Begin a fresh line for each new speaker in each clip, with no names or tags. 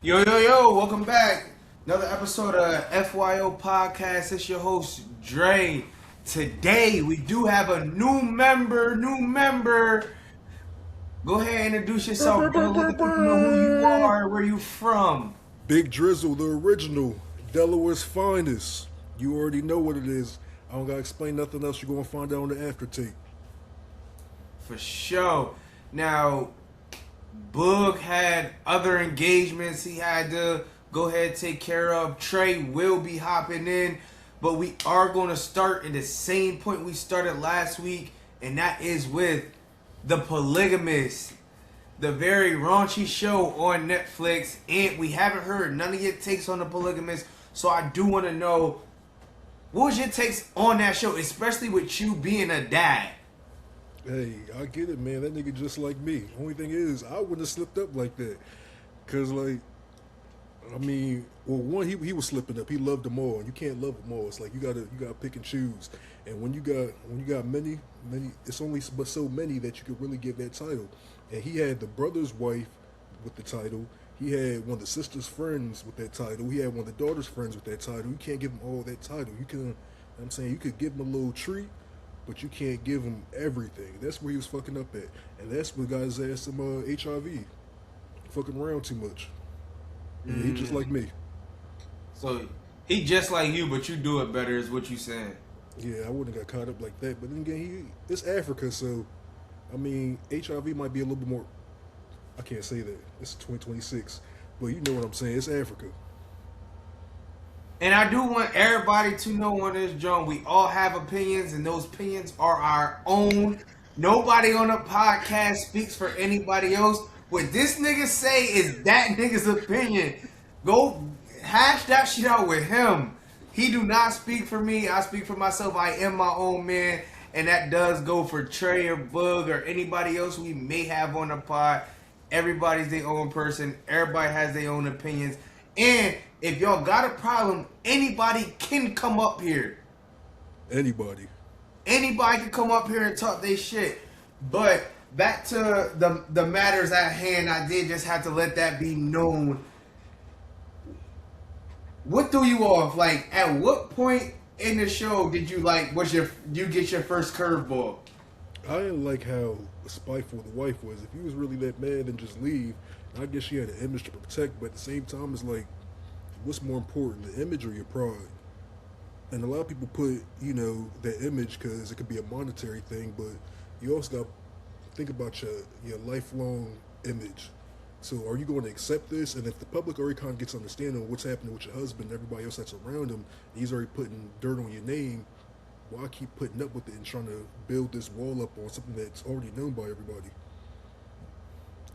Yo, welcome back. Another episode of FYO podcast. It's your host, Dre. Today, we do have a new member. Go ahead and introduce yourself, brother. Let the people know who you are, where you from.
Big Drizzle, the original, Delaware's finest. You already know what it is. I don't gotta explain nothing else. You're gonna find out on the aftertape.
For sure. Now, Boog had other engagements he had to go ahead and take care of. Trey will be hopping in, but we are going to start in the same point we started last week, and that is with The Polygamist, the very raunchy show on Netflix. And we haven't heard none of your takes on The Polygamist, so I do want to know, what was your takes on that show, especially with you being a dad?
Hey, I get it, man. That nigga just like me. Only thing is, I wouldn't have slipped up like that. Cause well, one, he was slipping up. He loved them all. You can't love them all. It's like you gotta pick and choose. And when you got many, it's only but so many that you could really give that title. And he had the brother's wife with the title. He had one of the sister's friends with that title. He had one of the daughter's friends with that title. You can't give them all that title. You can, I'm saying, you could give them a little treat, but you can't give him everything. That's where he was fucking up at, and that's what got his ass some HIV, fucking around too much. Yeah, he just like me.
So he just like you, but you do it better, is what you saying.
Yeah, I wouldn't have got caught up like that. But then again, it's Africa, so I mean, HIV might be a little bit more. I can't say that. It's 2026, but you know what I'm saying. It's Africa.
And I do want everybody to know on this joint, we all have opinions, and those opinions are our own. Nobody on the podcast speaks for anybody else. What this nigga say is that nigga's opinion. Go hash that shit out with him. He do not speak for me. I speak for myself. I am my own man. And that does go for Trey or Bug or anybody else we may have on the pod. Everybody's their own person. Everybody has their own opinions. And if y'all got a problem, anybody can come up here.
Anybody
Anybody can come up here and talk their shit. But back to the matters at hand, I did just have to let that be known. What threw you off? Like, at what point in the show did you you get your first curveball?
I didn't like how spiteful the wife was. If he was really that mad, then just leave. I guess she had an image to protect, but at the same time, it's like, what's more important, the image or your pride? And a lot of people put, that image because it could be a monetary thing, but you also got to think about your lifelong image. So are you going to accept this? And if the public already kind of gets understanding of what's happening with your husband, everybody else that's around him, he's already putting dirt on your name, why keep putting up with it and trying to build this wall up on something that's already known by everybody?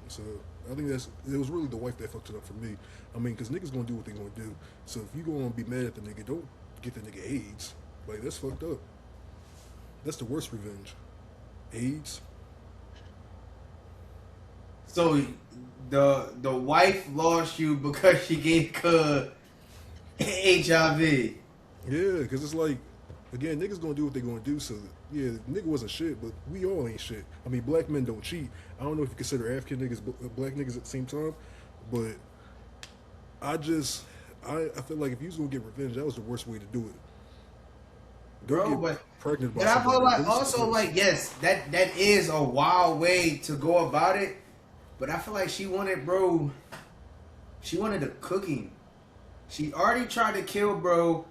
So I think it was really the wife that fucked it up for me. I mean, because niggas gonna do what they gonna do. So if you gonna be mad at the nigga, don't get the nigga AIDS. Like, that's fucked up. That's the worst revenge. AIDS.
So the wife lost you because she gave Cub HIV.
Yeah, because it's like, again, niggas gonna do what they gonna do. So yeah, nigga wasn't shit, but we all ain't shit. I mean, black men don't cheat. I don't know if you consider African niggas black niggas at the same time, but I feel like if you was gonna get revenge, that was the worst way to do it.
Bro, but
pregnant by
but I feel
somebody.
like also, like, yes, that is a wild way to go about it. But I feel like she wanted the cooking. She already tried to kill bro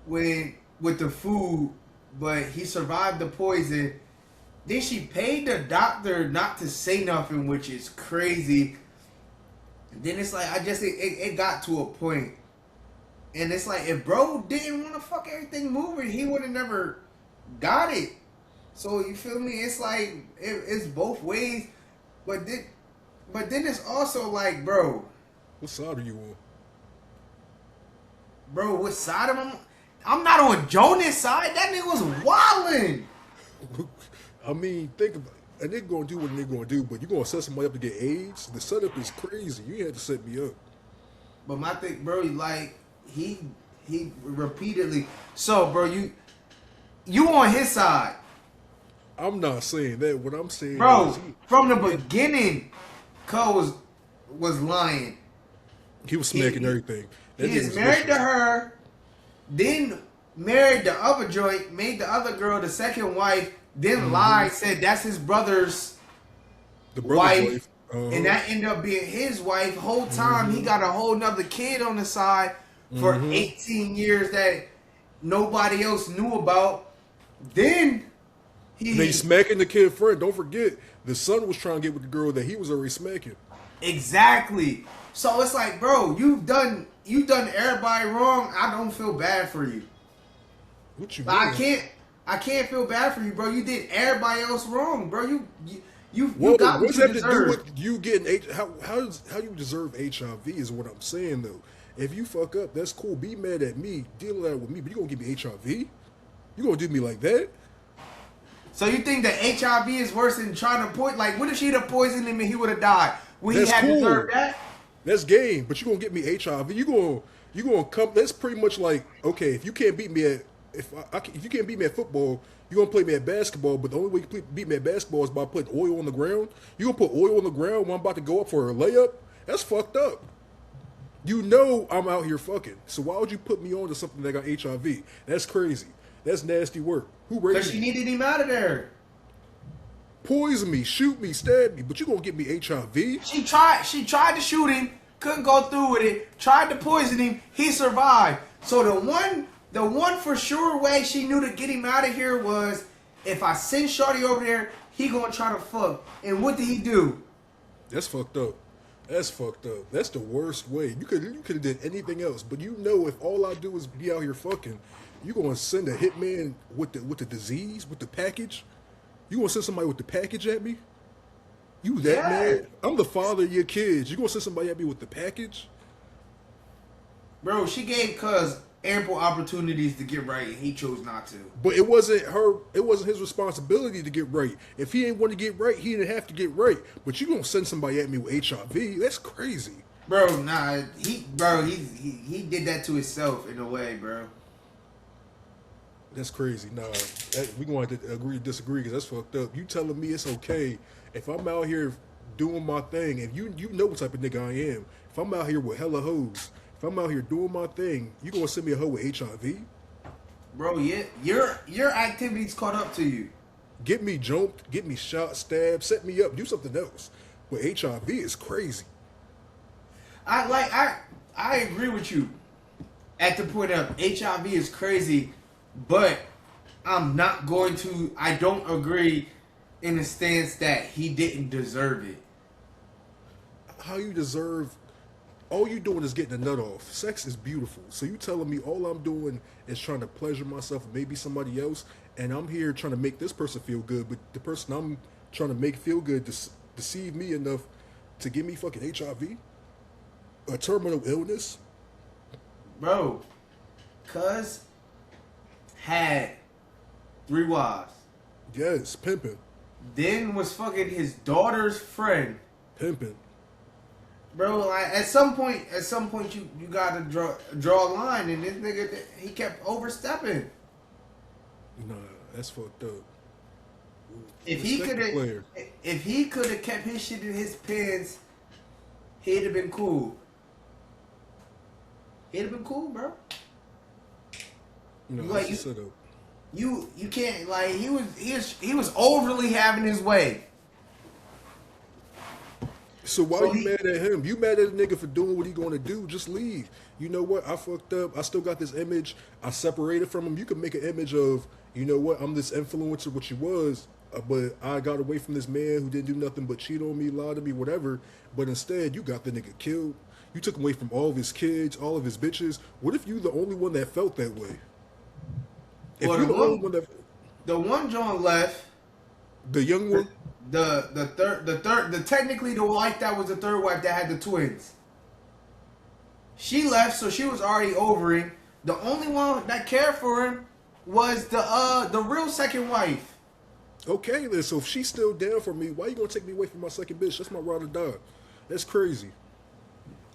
with the food, but he survived the poison. Then she paid the doctor not to say nothing, which is crazy. Then it's like, it got to a point. And it's like, if bro didn't want to fuck everything moving, he would have never got it. So you feel me? It's like, it's both ways. But then it's also like, bro.
What side are you on?
Bro, what side am I'm not on Jonas' side. That nigga was wildin'.
I mean, think about it. A nigga gonna do what a nigga gonna do, but you gonna set somebody up to get AIDS? The setup is crazy. You had to set me up.
But my thing, bro, like, he repeatedly. So, bro, you on his side.
I'm not saying that. What I'm saying
Bro,
is
from the beginning, Cole was lying.
He was
He,
smacking
he
everything. That
he
nigga
is
was
married to
vicious.
her, then married the other joint, made the other girl the second wife, then
Hmm.
lied, said that's his brother's
The brother's
wife,
wife. Uh
and
huh.
that ended up being his wife. Whole time he
Hmm.
got a whole nother kid on the side for
Hmm.
18 years that nobody else knew about. Then
And they
he
smacking the kid friend. Don't forget, the son was trying to get with the girl that he was already smacking.
exactly. So it's like, bro, you done everybody wrong. I don't feel bad for you.
What you
But I
mean?
can't I can't feel bad for you, bro. You did everybody else wrong, bro. You
Well,
got what
what's
you
that to do
deserve.
with you getting how you deserve HIV is what I'm saying though. If you fuck up, that's cool. Be mad at me, deal that with me, but you gonna give me HIV? You gonna do me like that?
So you think that HIV is worse than trying to poison? Like, what if she'd have poisoned him and he would have died? Would he
That's
have
cool.
deserved that?
That's game. But you gonna get me HIV? You gonna come? That's pretty much like okay. If you can't beat me at if you can't beat me at football, you gonna play me at basketball. But the only way you beat me at basketball is by putting oil on the ground. You gonna put oil on the ground when I'm about to go up for a layup? That's fucked up. You know I'm out here fucking. So why would you put me on to something that got HIV? That's crazy. That's nasty work. Who
Because
raised
she
you?
needed him out of there.
Poison me, shoot me, stab me, but you gonna get me HIV?
She tried to shoot him, couldn't go through with it. Tried to poison him, he survived. So the one for sure way she knew to get him out of here was if I send Shorty over there, he gonna try to fuck. And what did he do?
That's fucked up. That's fucked up. That's the worst way. You could have did anything else, but you know if all I do is be out here fucking, you gonna send a hitman with the disease with the package? You gonna send somebody with the package at me? You that
Yeah.
mad? I'm the father of your kids. You gonna send somebody at me with the package?
Bro, she gave cuz ample opportunities to get right and he chose not to.
But it wasn't her. It wasn't his responsibility to get right. If he ain't want to get right, he didn't have to get right. But you gonna send somebody at me with HIV? That's crazy.
Bro, nah, he did that to himself in a way, bro.
That's crazy. Nah, we gonna have to agree to disagree because that's fucked up. You telling me it's okay if I'm out here doing my thing, and you know what type of nigga I am. If I'm out here with hella hoes, if I'm out here doing my thing, you gonna send me a hoe with HIV?
Bro, yeah, your activities caught up to you.
Get me jumped, get me shot, stabbed, set me up, do something else. But HIV is crazy.
I agree with you at the point of HIV is crazy, but I don't agree in the stance that he didn't deserve it.
How you deserve? All you doing is getting a nut off. Sex is beautiful. So you telling me all I'm doing is trying to pleasure myself and maybe somebody else, and I'm here trying to make this person feel good, but the person I'm trying to make feel good deceive me enough to give me fucking HIV, a terminal illness.
Bro, cuz had 3 wives.
Yes, pimping,
Then was fucking his daughter's friend.
pimping.
Bro, like at some point you gotta draw a line, and this nigga he kept overstepping.
Nah, that's fucked up.
If he
Respect
could
the
have,
player.
if he could have kept his shit in his pants, he'd have been cool. He'd have been cool, bro.
No,
Like
that's a setup.
you can't like he was overly having his way.
So why
So
you
he,
mad at him? You mad at a nigga for doing what he gonna do? Just leave. You know what? I fucked up. I still got this image. I separated from him. You can make an image of, you know what? I'm this influencer, what you was, but I got away from this man who didn't do nothing but cheat on me, lie to me, whatever. But instead, you got the nigga killed. You took him away from all of his kids, all of his bitches. What if you the only one that felt that way? If
well,
you
the
the only
one
one that,
the one John left.
the young one,
The technically the wife that was the third wife that had the twins. She left, so she was already over it. The only one that cared for him was the real second wife.
okay then. So if she's still down for me, why you gonna take me away from my second bitch? That's my ride or die. That's crazy.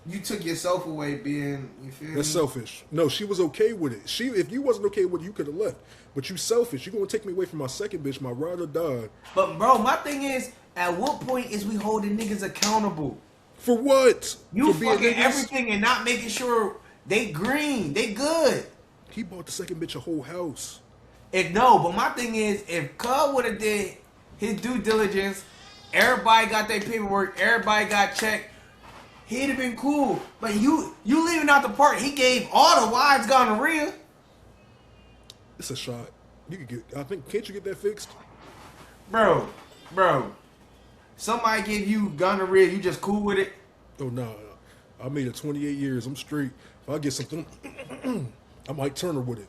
You took yourself away, being you feel
That's
me?
selfish. No, she was okay with it. If you wasn't okay with it, you could have left. But you selfish. You gonna take me away from my second bitch, my ride or die.
But bro, my thing is, at what point is we holding niggas accountable?
For what?
You
For being
fucking
niggas?
everything and not making sure they green, they good.
He bought the second bitch a whole house.
If no, but my thing is, if Cub would have did his due diligence, everybody got their paperwork, everybody got checked, he'd have been cool. But you leaving out the part, he gave all the wives gonorrhea.
It's a shot. You could get. I think. Can't you get that fixed?
Bro, bro. Somebody give you gonorrhea, you just cool with it.
Oh no. I made it 28 years. I'm straight. If I get something, I might turn her with it.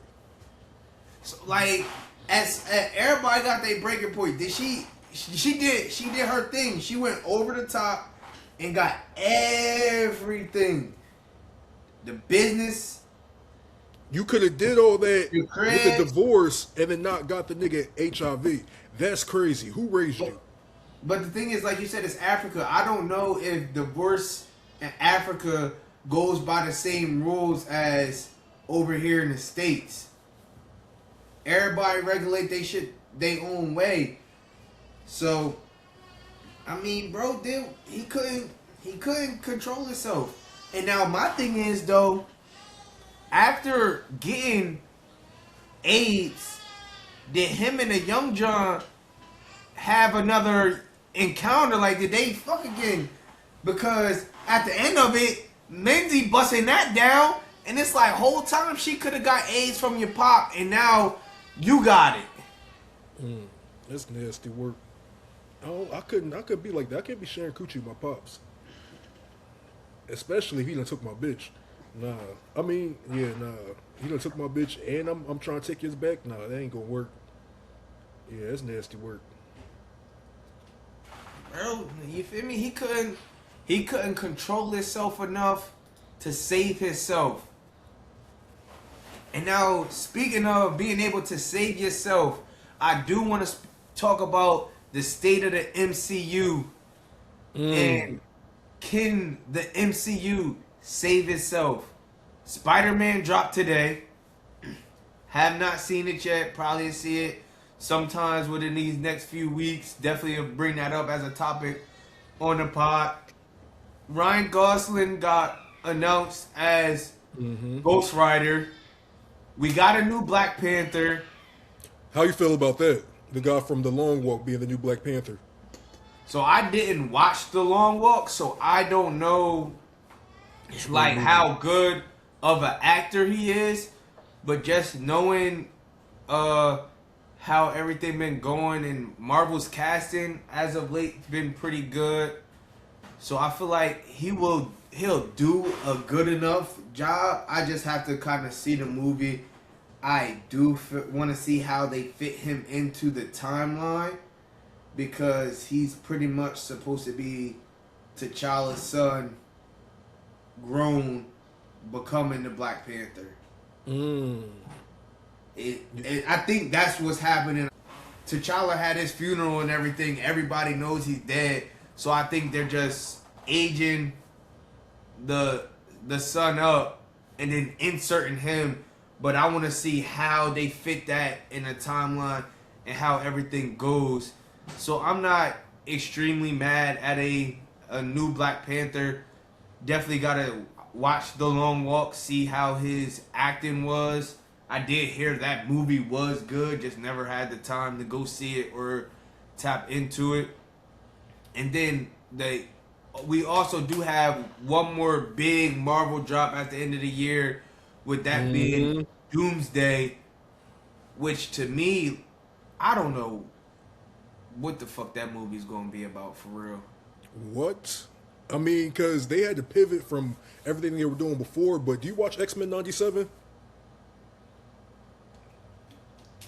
So, like, as everybody got their breaking point. Did she did her thing. She went over the top and got everything. The business,
You could have did all that
the
with the
cribs.
divorce and then not got the nigga HIV. That's crazy. Who raised you?
But the thing is, like you said, it's Africa. I don't know if divorce in Africa goes by the same rules as over here in the States. Everybody regulate they shit their own way. So, I mean, bro, he couldn't control himself. And now my thing is though, after getting AIDS, did him and the young John have another encounter? Like, did they fuck again? Because at the end of it, Lindsay busting that down, and it's like whole time she could have got AIDS from your pop, and now you got it.
That's nasty work. I couldn't. I could be like that. I can't be sharing coochie with my pops, especially if he done took my bitch. Nah, I mean, yeah, nah. He done took my bitch, and I'm trying to take his back. Nah, that ain't gonna work. Yeah, that's nasty work.
Bro, you feel me? He couldn't control himself enough to save himself. And now, speaking of being able to save yourself, I do want to talk about the state of the MCU and can the MCU save itself? Spider-Man dropped today. Have not seen it yet. Probably see it sometimes within these next few weeks. Definitely will bring that up as a topic on the pod. Ryan Gosling got announced as Ghost Rider. We got a new Black Panther.
How you feel about that? The guy from The Long Walk being the new Black Panther.
So I didn't watch The Long Walk, so I don't know
It's
like
really
how good of an actor he is, but just knowing how everything been going and Marvel's casting as of late been pretty good. So I feel like he'll do a good enough job. I just have to kind of see the movie. I do want to see how they fit him into the timeline because he's pretty much supposed to be T'Challa's son grown becoming the Black Panther. I think that's what's happening. T'Challa had his funeral and everything. Everybody knows he's dead. So I think they're just aging the son up and then inserting him. But I want to see how they fit that in a timeline and how everything goes. So I'm not extremely mad at a new Black Panther. Definitely gotta watch The Long Walk, see how his acting was. I did hear that movie was good, just never had the time to go see it or tap into it. And then we also do have one more big Marvel drop at the end of the year, with that being Doomsday, which to me, I don't know what the fuck that movie's gonna be about for real.
What? I mean, because they had to pivot from everything they were doing before. But do you watch X-Men '97?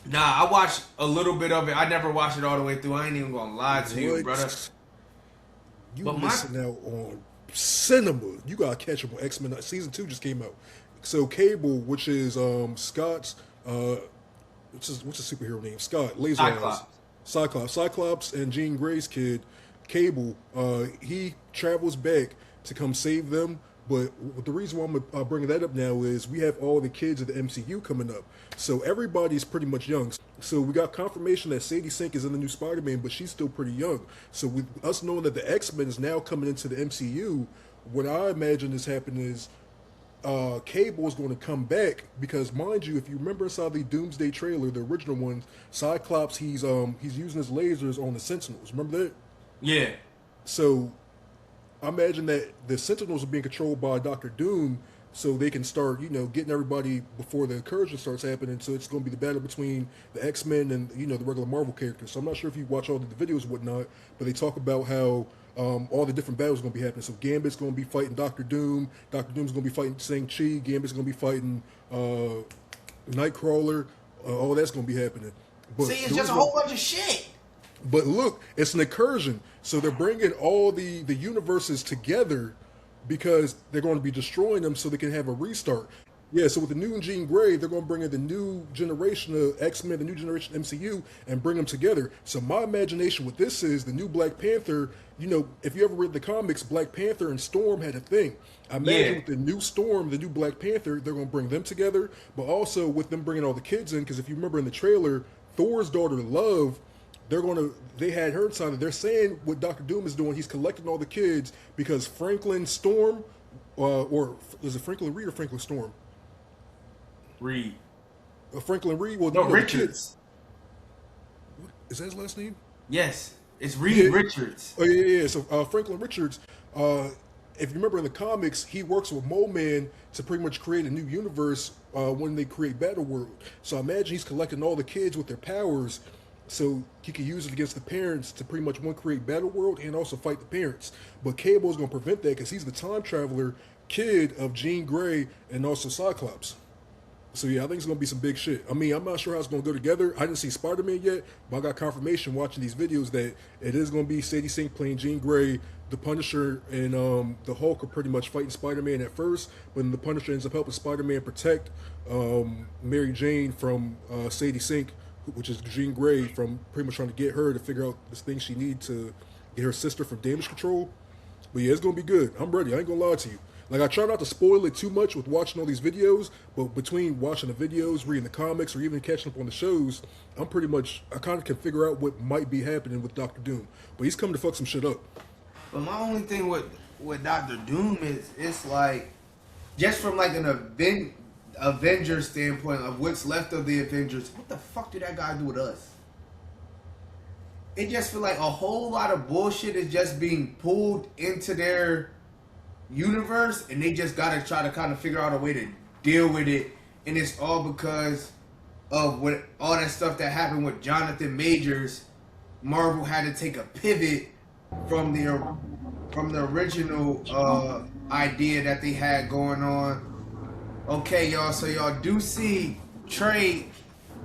Nah, I watched a little bit of it. I never watched it all the way through. I ain't even gonna lie to you, brother.
You
But
missing out on cinema. You gotta catch up on X-Men. Season 2 just came out. So Cable, which is Scott's, what's his superhero name? Scott Laser Eyes. Cyclops and Jean Grey's kid, Cable. He travels back to come save them, But the reason why I'm bringing that up now is we have all the kids of the MCU coming up. So everybody's pretty much young. So we got confirmation that Sadie Sink is in the new Spider-Man, but she's still pretty young. So with us knowing that the X-Men is now coming into the MCU, what I imagine is happening is Cable is going to come back because, mind you, if you remember inside the Doomsday trailer, the original one, Cyclops he's using his lasers on the Sentinels. Remember that?
Yeah.
So I imagine that the Sentinels are being controlled by Doctor Doom, so they can start, getting everybody before the incursion starts happening. So it's going to be the battle between the X-Men and the regular Marvel characters. So I'm not sure if you watch all the videos and whatnot, but they talk about how all the different battles are going to be happening. So Gambit's going to be fighting Doctor Doom. Doctor Doom's going to be fighting Shang-Chi. Gambit's going to be fighting Nightcrawler. All that's going to be happening. But
See, it's just a whole bunch of shit.
But look, it's an incursion. So they're bringing all the universes together because they're going to be destroying them so they can have a restart. Yeah, so with the new Jean Grey, they're going to bring in the new generation of X-Men, the new generation MCU, and bring them together. So my imagination with this is the new Black Panther, if you ever read the comics, Black Panther and Storm had a thing. I imagine with the new Storm, the new Black Panther, they're going to bring them together, but also with them bringing all the kids in, because if you remember in the trailer, Thor's daughter, Love, they had her inside it. They're saying what Doctor Doom is doing, he's collecting all the kids because Franklin Storm, or is it Franklin Reed or Franklin Storm?
Reed.
Franklin Reed. Well,
no, Richards.
Is that his last name?
Yes, it's Reed Richards.
Oh yeah. So Franklin Richards. If you remember in the comics, he works with Mole Man to pretty much create a new universe when they create Battle World. So I imagine he's collecting all the kids with their powers, so he can use it against the parents to pretty much create Battle World and also fight the parents. But Cable is going to prevent that because he's the time traveler kid of Jean Grey and also Cyclops. So yeah, I think it's going to be some big shit. I mean, I'm not sure how it's going to go together. I didn't see Spider-Man yet, but I got confirmation watching these videos that it is going to be Sadie Sink playing Jean Grey, the Punisher, and the Hulk are pretty much fighting Spider-Man at first, but then the Punisher ends up helping Spider-Man protect Mary Jane from Sadie Sink, which is Jean Grey, from pretty much trying to get her to figure out this thing she needs to get her sister from damage control. But yeah, it's going to be good. I'm ready. I ain't going to lie to you. Like, I try not to spoil it too much with watching all these videos, but between watching the videos, reading the comics, or even catching up on the shows, I kind of can figure out what might be happening with Doctor Doom. But he's coming to fuck some shit up.
But my only thing with Doctor Doom is, it's like, just from like an Avengers standpoint of what's left of the Avengers, what the fuck did that guy do with us? It just feel like a whole lot of bullshit is just being pulled into their universe, and they just gotta try to kind of figure out a way to deal with it, and it's all because of what all that stuff that happened with Jonathan Majors. Marvel had to take a pivot from the original idea that they had going on. Okay, y'all, so y'all do see Trey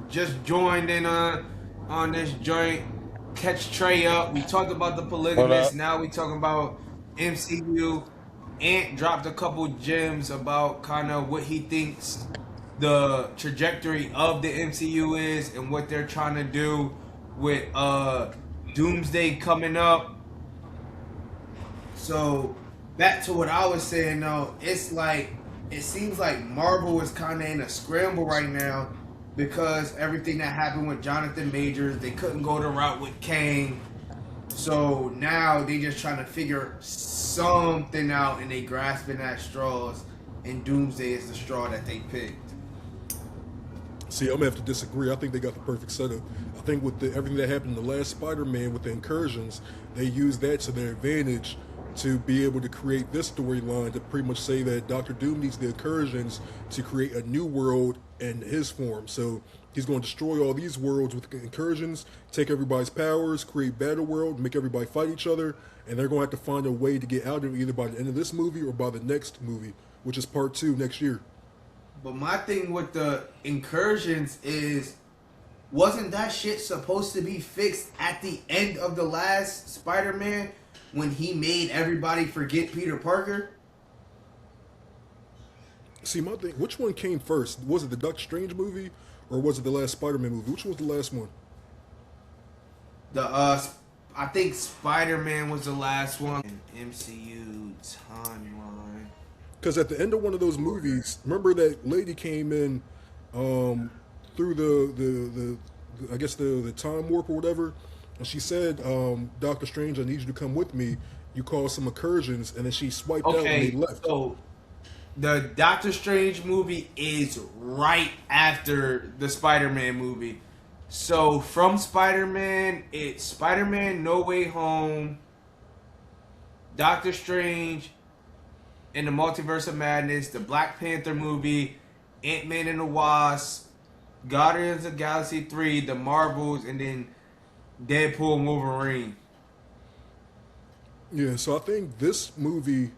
just joined in on this joint. Catch Trey up. We talked about the polygamist. Now we talking about MCU. Ant dropped a couple gems about kind of what he thinks the trajectory of the MCU is and what they're trying to do with Doomsday coming up. So back to what I was saying though, it's like it seems like Marvel is kind of in a scramble right now because everything that happened with Jonathan Majors, they couldn't go the route with Kang. So now they just trying to figure something out, and they grasping at straws, and Doomsday is the straw that they picked.
See, I'm gonna have to disagree. I think they got the perfect setup. I think with everything that happened in the last Spider-Man with the incursions, they used that to their advantage to be able to create this storyline to pretty much say that Doctor Doom needs the incursions to create a new world in his form. So he's going to destroy all these worlds with incursions, take everybody's powers, create Battle World, make everybody fight each other, and they're going to have to find a way to get out of it either by the end of this movie or by the next movie, which is part 2 next year.
But my thing with the incursions is, wasn't that shit supposed to be fixed at the end of the last Spider-Man when he made everybody forget Peter Parker?
See, my thing, which one came first? Was it the Doctor Strange movie or was it the last Spider-Man movie? Which one was the last one?
I think Spider-Man was the last one in MCU timeline.
Because at the end of one of those movies, remember that lady came in um, through the I guess the time warp or whatever, and she said, "Doctor Strange, I need you to come with me. You caused some incursions," and then she swiped out and they
Okay,
left.
so the Doctor Strange movie is right after the Spider-Man movie. So from Spider-Man, it's Spider-Man No Way Home, Doctor Strange and the Multiverse of Madness, the Black Panther movie, Ant-Man and the Wasp, Guardians of the Galaxy 3, the Marvels, and then Deadpool and Wolverine.
Yeah, so I think this movie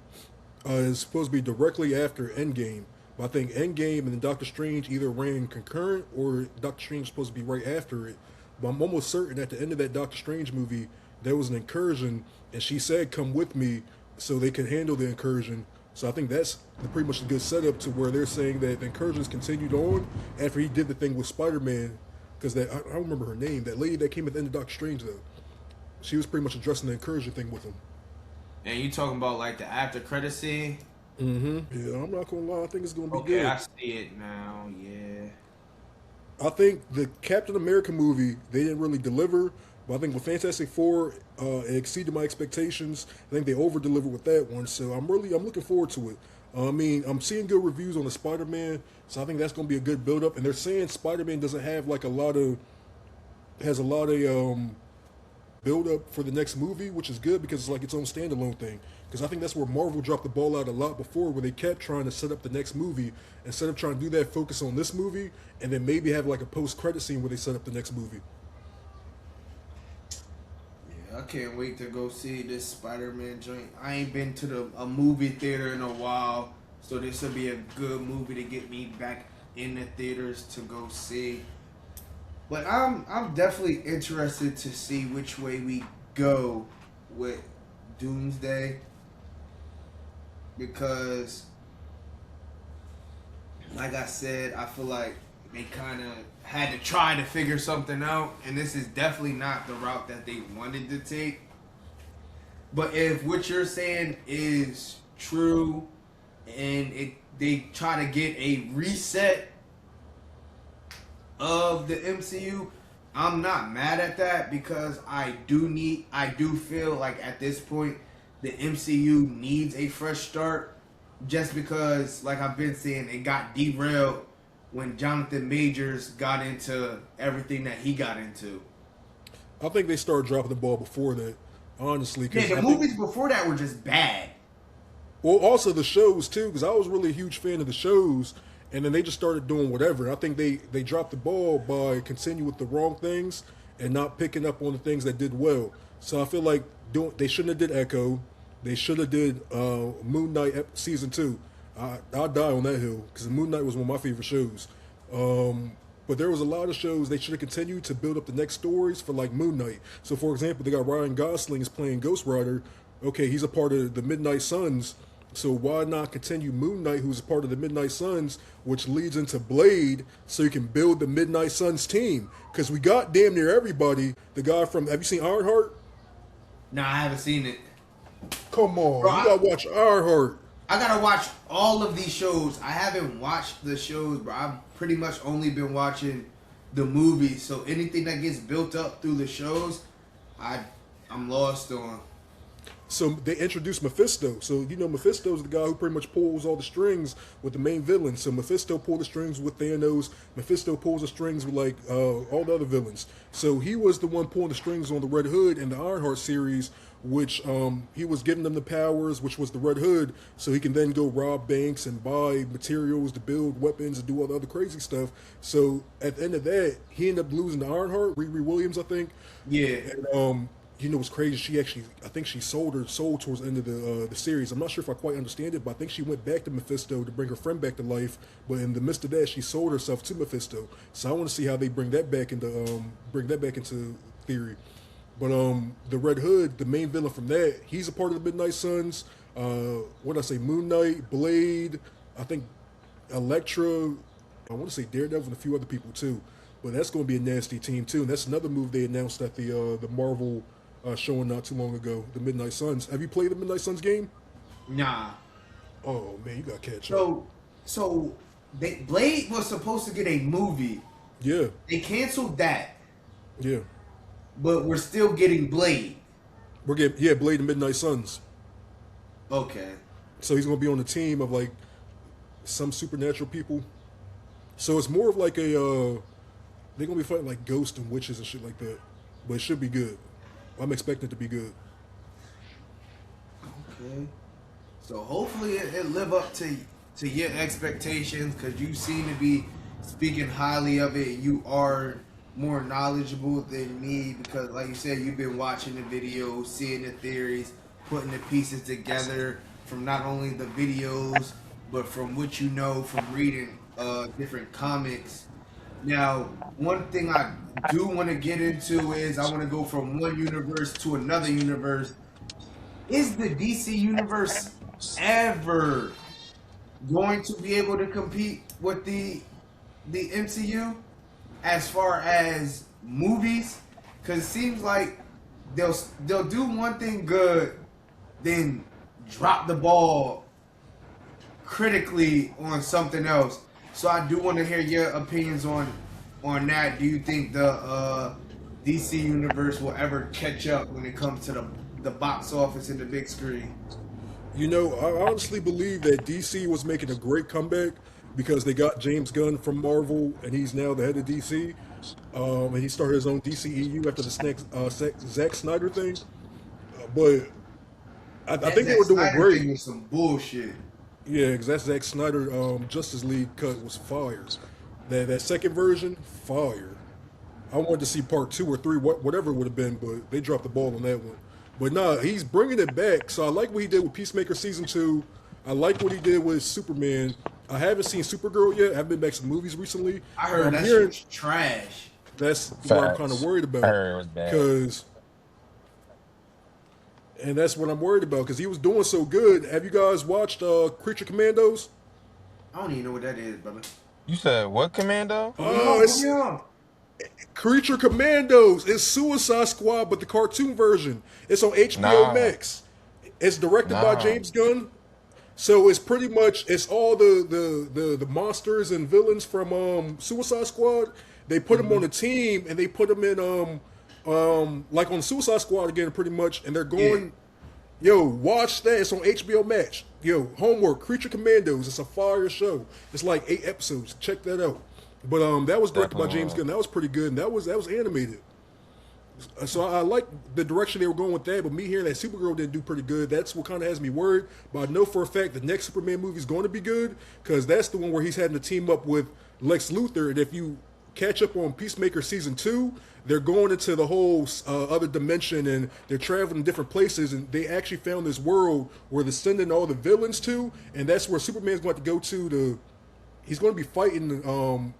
is supposed to be directly after Endgame. But I think Endgame and then Doctor Strange either ran concurrent or Doctor Strange is supposed to be right after it. But I'm almost certain at the end of that Doctor Strange movie, there was an incursion, and she said, "Come with me," so they could handle the incursion. So I think that's pretty much a good setup to where they're saying that the incursions continued on after he did the thing with Spider-Man. Because that I don't remember her name. That lady that came at the end of Doctor Strange though, she was pretty much addressing the incursion thing with him.
And you talking about like the after credit scene?
Mm-hmm. Yeah, I'm not gonna lie. I think it's gonna be
Okay,
good.
I see it now. Yeah.
I think the Captain America movie they didn't really deliver, but I think with Fantastic Four, it exceeded my expectations. I think they over delivered with that one, so I'm looking forward to it. I mean, I'm seeing good reviews on the Spider Man, so I think that's going to be a good build up. And they're saying Spider Man doesn't have like a lot of has a lot of build up for the next movie, which is good because it's like its own standalone thing. Because I think that's where Marvel dropped the ball out a lot before, where they kept trying to set up the next movie instead of trying to do that, focus on this movie, and then maybe have like a post credit scene where they set up the next movie.
Yeah, I can't wait to go see this Spider-Man joint. I ain't been to a movie theater in a while, so this will be a good movie to get me back in the theaters to go see. But I'm definitely interested to see which way we go with Doomsday because, like I said, I feel like they kind of had to try to figure something out, and this is definitely not the route that they wanted to take. But if what you're saying is true, and they try to get a reset of the MCU, I'm not mad at that because I do feel like at this point the MCU needs a fresh start just because like I've been saying it got derailed when Jonathan Majors got into everything that he got into.
I think they started dropping the ball before that, honestly,
Yeah,
because
the
I think
movies before that were just bad.
well, also the shows too, because I was really a huge fan of the shows, and then they just started doing whatever. I think they dropped the ball by continuing with the wrong things and not picking up on the things that did well. So I feel like they shouldn't have did Echo. They should have did Moon Knight season two. I'll die on that hill because Moon Knight was one of my favorite shows. But there was a lot of shows they should have continued to build up the next stories for like Moon Knight. So for example, they got Ryan Gosling is playing Ghost Rider. Okay, he's a part of the Midnight Suns. So why not continue Moon Knight, who's a part of the Midnight Suns, which leads into Blade, so you can build the Midnight Suns team? Because we got damn near everybody. The guy from have you seen Ironheart?
Nah, I haven't seen it.
Come on,
Bro,
you gotta watch Ironheart.
I gotta watch all of these shows. I haven't watched the shows, bro. I've pretty much only been watching the movies. So anything that gets built up through the shows, I'm lost on.
So they introduced Mephisto. So you know Mephisto's the guy who pretty much pulls all the strings with the main villain. So Mephisto pulled the strings with Thanos. Mephisto pulls the strings with like all the other villains. So he was the one pulling the strings on the Red Hood in the Ironheart series, which he was giving them the powers, which was the Red Hood, so he can then go rob banks and buy materials to build weapons and do all the other crazy stuff. So at the end of that, he ended up losing to Ironheart, Riri Williams, I think.
Yeah.
And you know what's crazy? She actually, I think she sold her soul towards the end of the series. I'm not sure if I quite understand it, but I think she went back to Mephisto to bring her friend back to life. But in the midst of that, she sold herself to Mephisto. So I want to see how they bring that back into theory. But the Red Hood, the main villain from that, he's a part of the Midnight Suns. What did I say? Moon Knight, Blade, I think Elektra. I want to say Daredevil and a few other people too. But that's going to be a nasty team too. And that's another move they announced at the Marvel showing not too long ago. The Midnight Suns. Have you played the Midnight Suns game?
Nah.
Oh man, you got to catch up.
So Blade was supposed to get a movie.
Yeah,
They canceled that,
yeah.
but we're still getting Blade.
We're getting yeah Blade and Midnight Suns.
Okay.
So he's gonna be on the team of like some supernatural people. So it's more of like a they're gonna be fighting like ghosts and witches and shit like that. But it should be good. I'm expecting it to be good.
Okay. So hopefully it live up to your expectations because you seem to be speaking highly of it. You are more knowledgeable than me because, like you said, you've been watching the videos, seeing the theories, putting the pieces together from not only the videos but from what you know from reading different comics. Now, one thing I do want to get into is I want to go from one universe to another universe. Is the DC universe ever going to be able to compete with the MCU as far as movies? Because it seems like they'll do one thing good, then drop the ball critically on something else. So I do want to hear your opinions on that. Do you think the DC universe will ever catch up when it comes to the box office and the big screen?
You know, I honestly believe that DC was making a great comeback because they got James Gunn from Marvel and he's now the head of DC. And he started his own DCEU after the Zack Snyder thing. But I
That
think they
Zack
were doing
Snyder
great.
thing was some bullshit.
Yeah, because that Zack Snyder Justice League cut was fire. That second version, fire. I wanted to see part two or three, whatever it would have been, but they dropped the ball on that one. But nah, he's bringing it back. So I like what he did with Peacemaker season two. I like what he did with Superman. I haven't seen Supergirl yet. I've been back to the movies recently,
I
but
heard
I'm
that shit
hearing
was trash.
that's where I'm kind of
Facts.
worried
I
about,
heard it was bad.
cause and that's what I'm worried about because he was doing so good. Have you guys watched Creature Commandos?
I don't even know what that is, brother.
You said what, Commando?
Put me on, put me
It's
on.
Creature Commandos. It's Suicide Squad, but the cartoon version. It's on HBO
Nah,
Max. It's directed by
nah.
James Gunn. So it's pretty much it's all the monsters and villains from Suicide Squad. They put them on a team and they put them in like on Suicide Squad again, pretty much, and they're
Yeah.
going. Yo, watch that. It's on HBO Max. Yo, homework. Creature Commandos. It's a fire show. It's like 8 episodes. Check that out. But that was directed by
Definitely
James
will.
Gunn. That was pretty good, and that was animated. So I like the direction they were going with that. But me hearing that Supergirl didn't do pretty good, that's what kind of has me worried. But I know for a fact the next Superman movie is going to be good because that's the one where he's having to team up with Lex Luthor. And if you catch up on Peacemaker season two, they're going into the whole other dimension and they're traveling different places. And they actually found this world where they're sending all the villains to, and that's where Superman's going to go to. He's going to be fighting.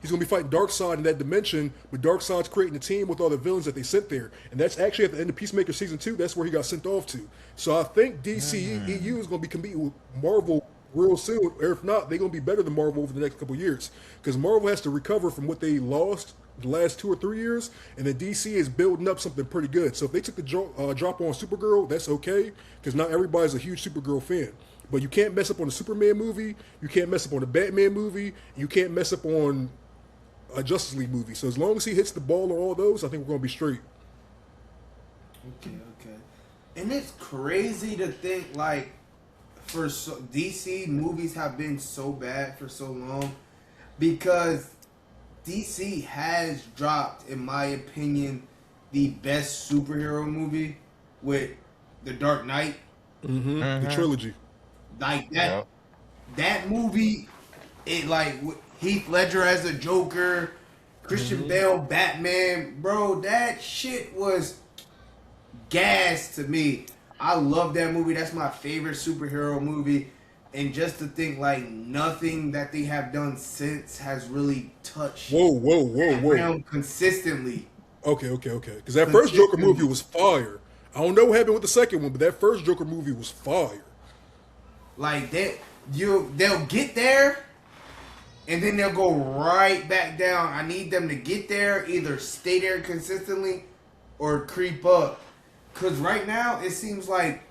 He's going to be fighting Darkseid in that dimension, but Darkseid's creating a team with all the villains that they sent there. And that's actually at the end of Peacemaker Season 2, that's where he got sent off to. So I think DCEU is going to be competing with Marvel real soon. Or if not, they're going to be better than Marvel over the next couple of years. Because Marvel has to recover from what they lost the last 2 or 3 years, and then DC is building up something pretty good. So if they took the drop on Supergirl, that's okay, because not everybody's a huge Supergirl fan. But you can't mess up on the Superman movie, you can't mess up on the Batman movie, you can't mess up on a Justice League movie. So as long as he hits the ball on all those, I think we're gonna be straight.
Okay, okay. And it's crazy to think like DC movies have been so bad for so long because DC has dropped, in my opinion, the best superhero movie with The Dark Knight.
The
Mm-hmm.
trilogy.
Like
Yep.
that movie, it like with Heath Ledger as a Joker, Christian Bale Batman, bro. That shit was gas to me. I love that movie. That's my favorite superhero movie. And just to think, like nothing that they have done since has really touched
Whoa, whoa, whoa,
that
whoa.
realm consistently.
Okay, okay, okay. Because that first Joker movie was fire. I don't know what happened with the second one, but that first Joker movie was fire.
Like they'll get there and then they'll go right back down. I need them to get there, either stay there consistently or creep up. Cause right now it seems like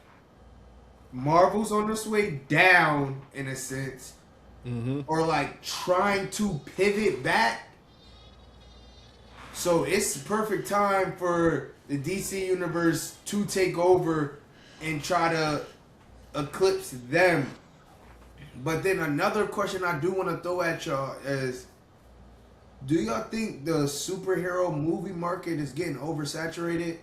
Marvel's on its way down in a sense,
Mm-hmm.
or like trying to pivot back. So it's the perfect time for the DC universe to take over and try to eclipse them. But then another question I do want to throw at y'all is, do y'all think the superhero movie market is getting oversaturated?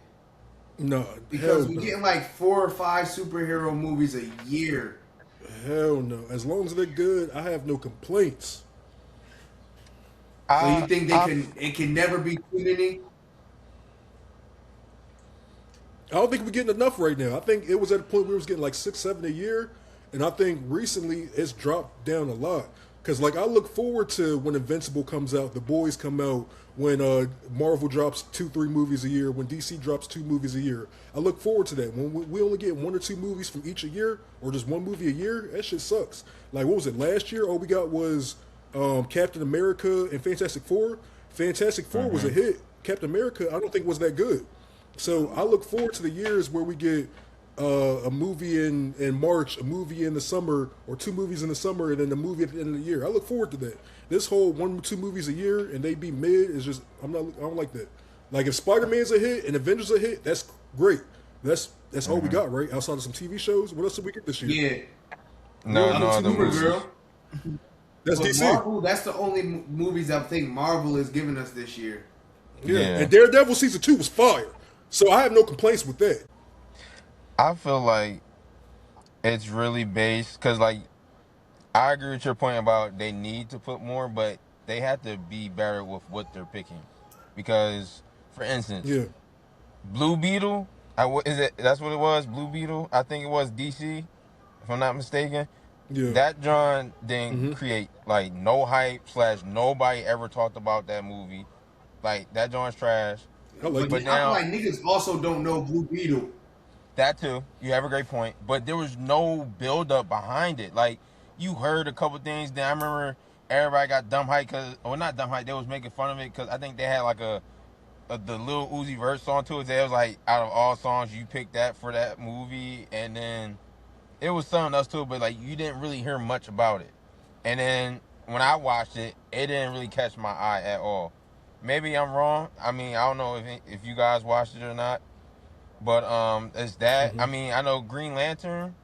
No,
Because
hell
we're
no.
getting like 4 or 5 superhero movies a year.
Hell no. As long as they're good, I have no complaints.
So you
I
think they
I
can it can never be too many?
I don't think we're getting enough right now. I think it was at a point where we was getting like 6, 7 a year, and I think recently it's dropped down a lot. Cause like I look forward to when Invincible comes out, The Boys come out, when Marvel drops 2, 3 movies a year, when DC drops 2 movies a year. I look forward to that. When we only get 1 or 2 movies from each a year, or just 1 movie a year, that shit sucks. Like what was it last year? All we got was Captain America and Fantastic Four. Fantastic Four was a
mhm.
hit. Captain America, I don't think was that good. So I look forward to the years where we get a movie in March, a movie in the summer, or 2 movies in the summer, and then a movie at the end of the year. I look forward to that. This whole 1, 2 movies a year and they be mid is just I don't like that. Like if Spider Man's a hit and Avengers a hit, that's great. That's all we got, right? Outside of some TV shows, what else did we get this year?
Yeah.
No,
Well,
no other
Supergirl.
movies.
That's
But
DC.
Marvel, that's the only movies I think Marvel is giving us this year.
Yeah,
Yeah,
and Daredevil season 2 was fire, so I have no complaints with that.
I feel like it's really based because like I agree with your point about they need to put more, but they have to be better with what they're picking. Because, for instance,
Yeah,
Blue Beetle, is it? That's what it was. Blue Beetle. I think it was DC, if I'm not mistaken.
yeah.
That John didn't
Mm-hmm.
create like no hype slash nobody ever talked about that movie. Like that John's trash.
I
But
liked
But
it.
I feel
now
like niggas also don't know Blue Beetle.
that too, you have a great point. But there was no build up behind it. Like you heard a couple things. Then I remember everybody got dumb hype because, or not dumb hype. They was making fun of it because I think they had like the little Uzi Vert song to it. They was like, out of all songs, you picked that for that movie, and then it was something else too. But like you didn't really hear much about it. And then when I watched it, it didn't really catch my eye at all. Maybe I'm wrong. I mean, I don't know if you guys watched it or not. But is that?
Mm-hmm.
I mean, I know Green Lantern.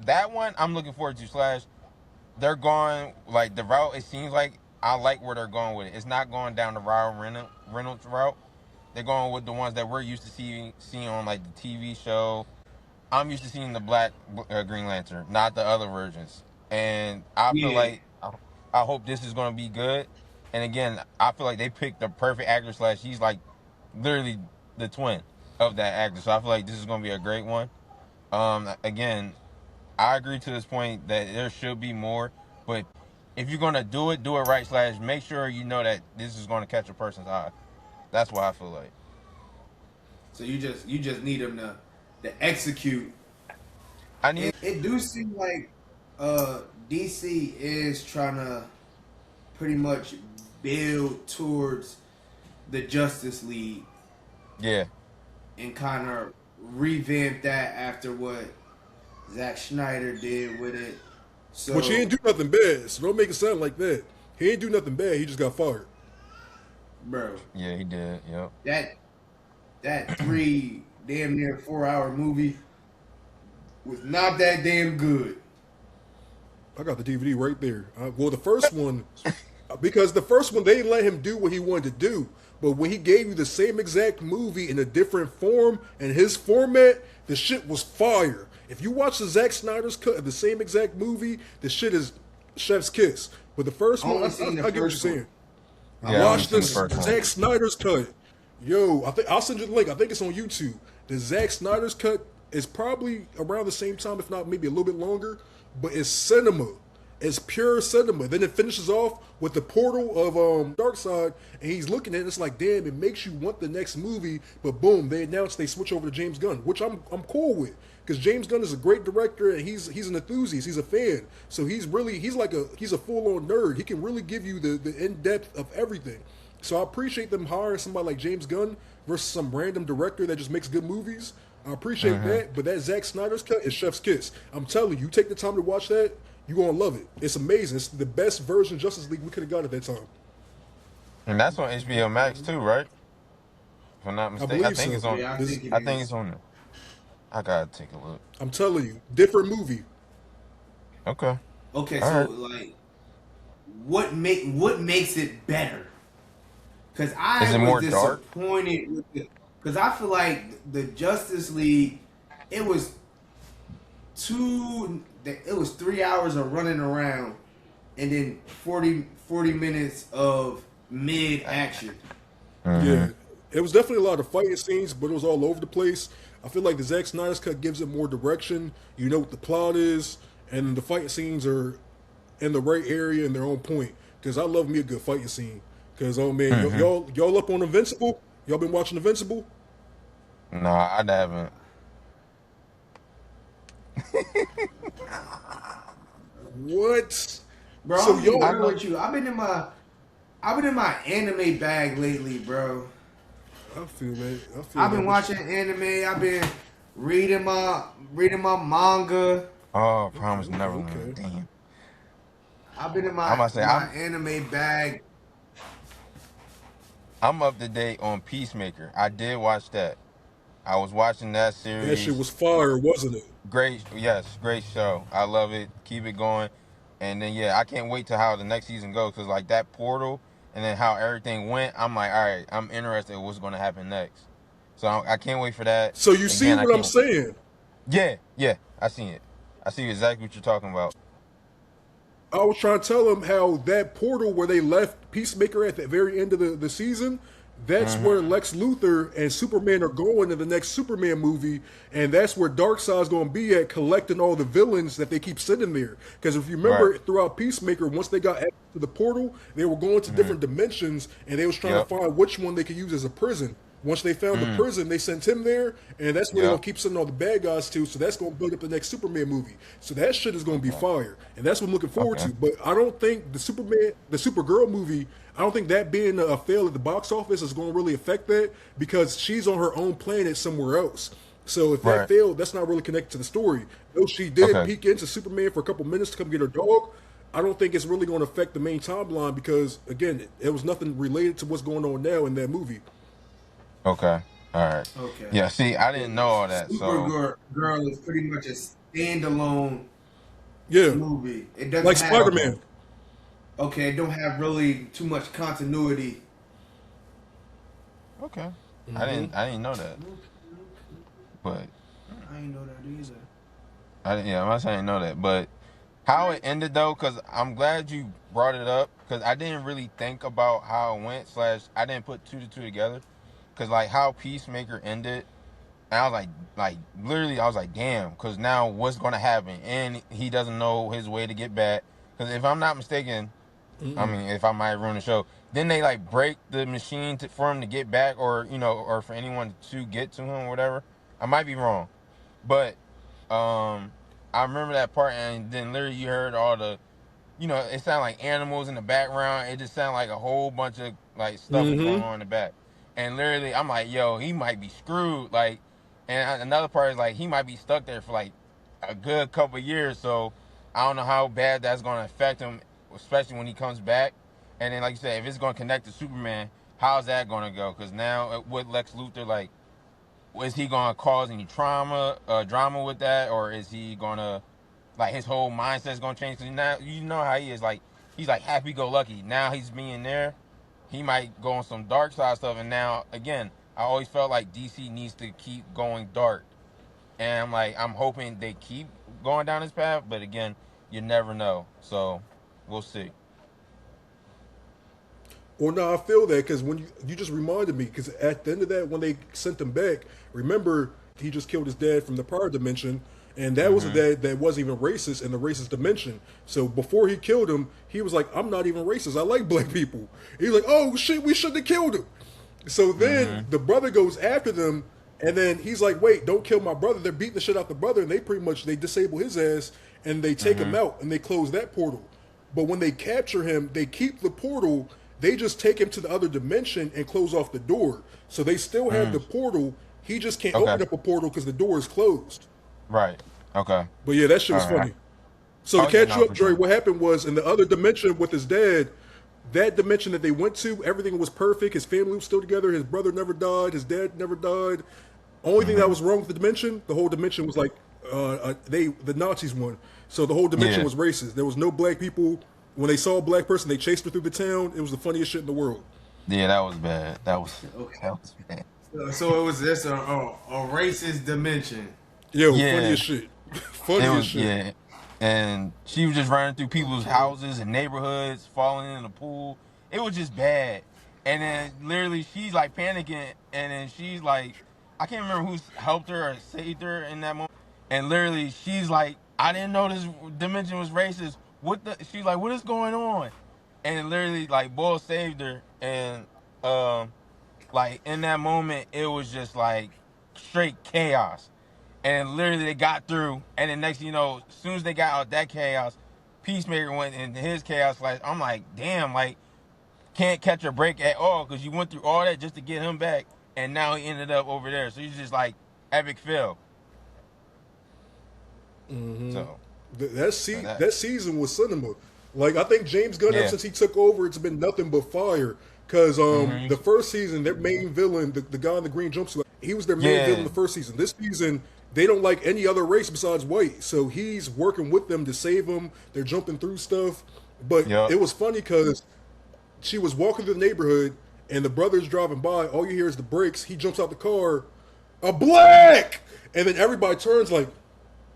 That one I'm looking forward to. Slash, they're going like the route. It seems like I like where they're going with it. It's not going down the Reynolds route. They're going with the ones that we're used to seeing on like the TV show. I'm used to seeing the black Green Lantern, not the other versions. And I feel
Yeah.
like I hope this is going to be good. And again, I feel like they picked the perfect actor. Slash, he's like literally the twin of that actor. So I feel like this is going to be a great one. Again, I agree to this point that there should be more, but if you're gonna do it right. Slash, make sure you know that this is going to catch a person's eye. That's what I feel like.
So you just need them to execute.
I
And
need,
it do seem like DC is trying to pretty much build towards the Justice League
yeah,
and kind of revamp that after what Zack Snyder did with it.
Which he
So,
ain't do nothing bad, so don't make it sound like that. He ain't do nothing bad. He just got fired.
bro,
yeah, he did. Yep.
that 3 damn near 4 hour movie was not that damn good.
I got the DVD right there. Well, the first one, because the first one they didn't let him do what he wanted to do. But when he gave you the same exact movie in a different form and his format, the shit was fire. If you watch the Zack Snyder's cut of the same exact movie, the shit is chef's kiss. But the first
I
one,
only seen the
I get what you're
first one.
saying.
I
Yeah, I only
Watch
seen the
this
first one.
Zack Snyder's cut. Yo, I think I'll send you the link. I think it's on YouTube. The Zack Snyder's cut is probably around the same time, if not maybe a little bit longer, but it's cinema. It's pure cinema. Then it finishes off with the portal of Darkseid, and he's looking at it. It's like, damn, it makes you want the next movie. But boom, they announced they switch over to James Gunn, which I'm cool with, because James Gunn is a great director and he's an enthusiast. He's a fan, so he's a full on nerd. He can really give you the in depth of everything. So I appreciate them hiring somebody like James Gunn versus some random director that just makes good movies. I appreciate
Mm-hmm.
that, but that Zack Snyder's cut is Chef's Kiss. I'm telling you, you take the time to watch that, you're gonna love it. It's amazing. It's the best version of Justice League we could have got at that time.
And that's on HBO Max too, right? If I'm not
I
mistaken, I
believe
think
so.
it's on.
Yeah, I
This,
think it
I think it's
is.
on there. I gotta take a look.
I'm telling you, different movie.
Okay.
Okay,
All
so
right.
like, what makes it better? Because
Is
I
it
was
more dark?
disappointed with it. Because I feel like the Justice League, it was it was 3 hours of running around, and then 40 minutes of mid action.
Mm-hmm.
Yeah, it was definitely a lot of fighting scenes, but it was all over the place. I feel like the Zack Snyder's cut gives it more direction. You know what the plot is, and the fighting scenes are in the right area and they're on point. Because I love me a good fighting scene. Because oh man,
Mm-hmm.
y'all up on Invincible? Y'all been watching Invincible?
No, I haven't.
What?
Bro,
So
I'm being
I
y'all,
real
know.
with you. I've been in my anime bag lately, bro.
I feel that. I feel
I've
that.
been watching anime. I've been reading my manga.
Oh,
Okay,
Promise
okay,
Neverland.
okay.
Damn.
I've been in
I'm
my
about to say
my anime bag.
I'm up to date on Peacemaker. I did watch that. I was watching that
That shit
series.
was fire, wasn't it?
Great, yes, great show. I love it. Keep it going. And then yeah, I can't wait to how the next season goes because like that portal and then how everything went. I'm like, all right, I'm interested in what's going to happen next. So I can't wait for that.
So you see
Again, I
what I'm
can't.
saying?
Yeah, yeah, I seen it. I see exactly what you're talking about.
I was trying to tell him how that portal where they left Peacemaker at the very end of the season, that's
Hmm.
where Lex Luthor and Superman are going in the next Superman movie, and that's where Darkseid's going to be at collecting all the villains that they keep sitting there. Because if you
Right.
remember throughout Peacemaker, once they got access to the portal, they were going to
Hmm.
different dimensions, and they was trying to
Yep.
find which one they could use as a prison. Once they found the
Mm.
prison, they sent him there, and that's where they're
Yep.
gonna keep sending all the bad guys to. So that's gonna build up the next Superman movie. So that shit is gonna be
Okay.
fire, and that's what I'm looking forward
Okay.
to. But I don't think the Supergirl movie, I don't think that being a fail at the box office is gonna really affect that because she's on her own planet somewhere else. So if that
Right.
failed, that's not really connected to the story. Though she did
Okay.
peek into Superman for a couple minutes to come get her dog, I don't think it's really going to affect the main timeline because again, it was nothing related to what's going on now in that movie.
Okay. All right.
Okay.
Yeah. See, I
So
didn't know all that. So.
Supergirl girl is pretty much a standalone
Yeah,
movie. It doesn't
like
have
Spider
Okay.
Man.
okay. It don't have really too much continuity.
Okay. I
Hmm.
didn't. I didn't know that. But
I ain't know that either.
I didn't. Yeah, I'm not saying I didn't know that. But how it ended though, because I'm glad you brought it up, because I didn't really think about how it went. Slash, I didn't put two to two together. Because like how Peacemaker ended, and I was like literally, I was like, damn. Because now what's gonna happen? And he doesn't know his way to get back. Because if I'm not mistaken, I
Mm-mm.
mean, if I might ruin the show, then they like break the machine for him to get back, or or for anyone to get to him, or whatever. I might be wrong, but I remember that part, and then literally you heard all the, it sounded like animals in the background. It just sounded like a whole bunch of like stuff was going
Mm-hmm.
on in the back, and literally I'm like, yo, he might be screwed. Like, and another part is like he might be stuck there for like a good couple of years. So I don't know how bad that's going to affect him, especially when he comes back. And then, like you said, if it's going to connect to Superman, how's that going to go? Because now with Lex Luthor, like, is he going to cause any drama with that, or is he going to like his whole mindset's going to change? Because now you know how he is. Like he's like happy-go-lucky. Now he's being there. He might go on some dark side stuff. And now again, I always felt like DC needs to keep going dark. And I'm hoping they keep going down this path. But again, you never know. So we'll see.
Well, no, I feel that because when you just reminded me because at the end of that, when they sent him back, remember he just killed his dad from the prior dimension, and that was a
Mm-hmm.
dad that wasn't even racist in the racist dimension. So before he killed him, he was like, "I'm not even racist. I like black people." He's like, "Oh shit, we shouldn't have killed him." So then
Mm-hmm.
the brother goes after them, and then he's like, "Wait, don't kill my brother." They're beating the shit out the brother, and they pretty much they disable his ass and they take him
Mm-hmm.
out and they close that portal. But when they capture him, they keep the portal. They just take him to the other dimension and close off the door. So they still have the
Mm.
portal, He just can't
Okay.
open up a portal because the door is closed.
Right. Okay.
But yeah, that shit was
All right.
funny. So to
Oh yeah,
catch
no,
you up,
for
Dre,
sure.
what happened was in the other dimension with his dad, that dimension that they went to, everything was perfect. His family was still together. His brother never died. His dad never died. Only thing that
Hmm.
was wrong with the dimension, the whole dimension was like the Nazis won. So the whole dimension
Yeah.
was racist. There was no black people. When they saw a black person, they chased her through the town. It was the funniest shit in the world.
Yeah, that was bad.
Okay.
That was bad.
So it was just a racist dimension.
Yo,
Yeah,
funniest shit.
it
Funniest
was.
shit.
Yeah, and she was just running through people's houses and neighborhoods, falling in the pool. It was just bad. And then literally, she's like panicking, and then she's like, I can't remember who's helped her or saved her in that moment. And literally, she's like, I didn't know this dimension was racist. What the? She's like, what is going on? And literally, like, Bull saved her, and um, like in that moment, it was just like straight chaos. And literally, they got through, and then next thing you know, as soon as they got out that chaos, Peacemaker went into his chaos. Like, I'm like, damn, like, can't catch a break at all because you went through all that just to get him back, and now he ended up over there. So he's just like epic fail. So, so that,
That season was cinema. Like I think James Gunn, ever
yeah,
since he took over, it's been nothing but fire. Cause
hmm,
the first season, their main villain, the guy in the green jumpsuit, he was their main villain
yeah,
the first season. This season, they don't like any other race besides white, so he's working with them to save them. They're jumping through stuff, but
yep,
it was funny because she was walking through the neighborhood and the brother's driving by. All you hear is the brakes. He jumps out the car, a black, and then everybody turns like,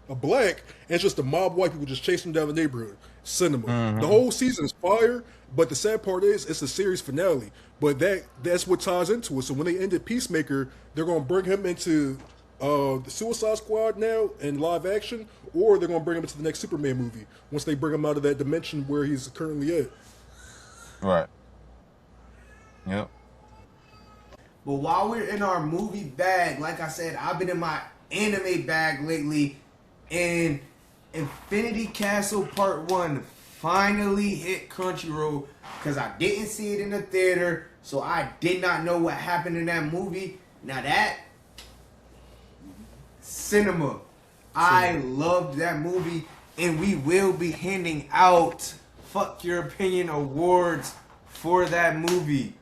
a black, and it's just a mob of white people just chasing him down the neighborhood. Cinema. The
hmm,
whole season is fire, but the sad part is it's a series finale. But that's what ties into it. So when they ended Peacemaker, they're gonna bring him into the Suicide Squad now in live action, or they're gonna bring him into the next Superman movie once they bring him out of that dimension where he's currently at.
right, yep,
But while we're in our movie bag, like I said, I've been in my anime bag lately, and Infinity Castle Part 1 finally hit Crunchyroll because I didn't see it in the theater, so I did not know what happened in that movie. Now that cinema, I
Cinema.
loved that movie, and we will be handing out fuck your opinion awards for that movie.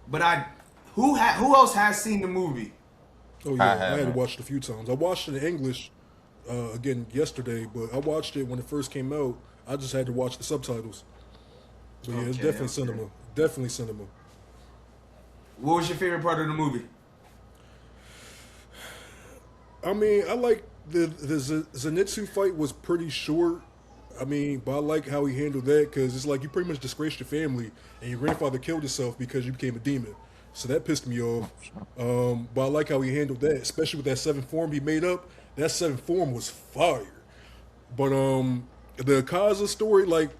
But who else has seen the movie?
Oh
I
yeah, I had to
haven't.
watch it a few times. I watched it in English again yesterday, but I watched it when it first came out. I just had to watch the subtitles. But yeah, it's
Okay,
definitely
okay.
cinema. Definitely cinema.
What was your favorite part of the movie?
I mean, I like the Zenitsu fight was pretty short. I mean, but I like how he handled that because it's like you pretty much disgraced your family and your grandfather killed himself because you became a demon. So that pissed me off. But I like how he handled that, especially with that seven form he made up. That seven form was fire. But the Akaza story, like,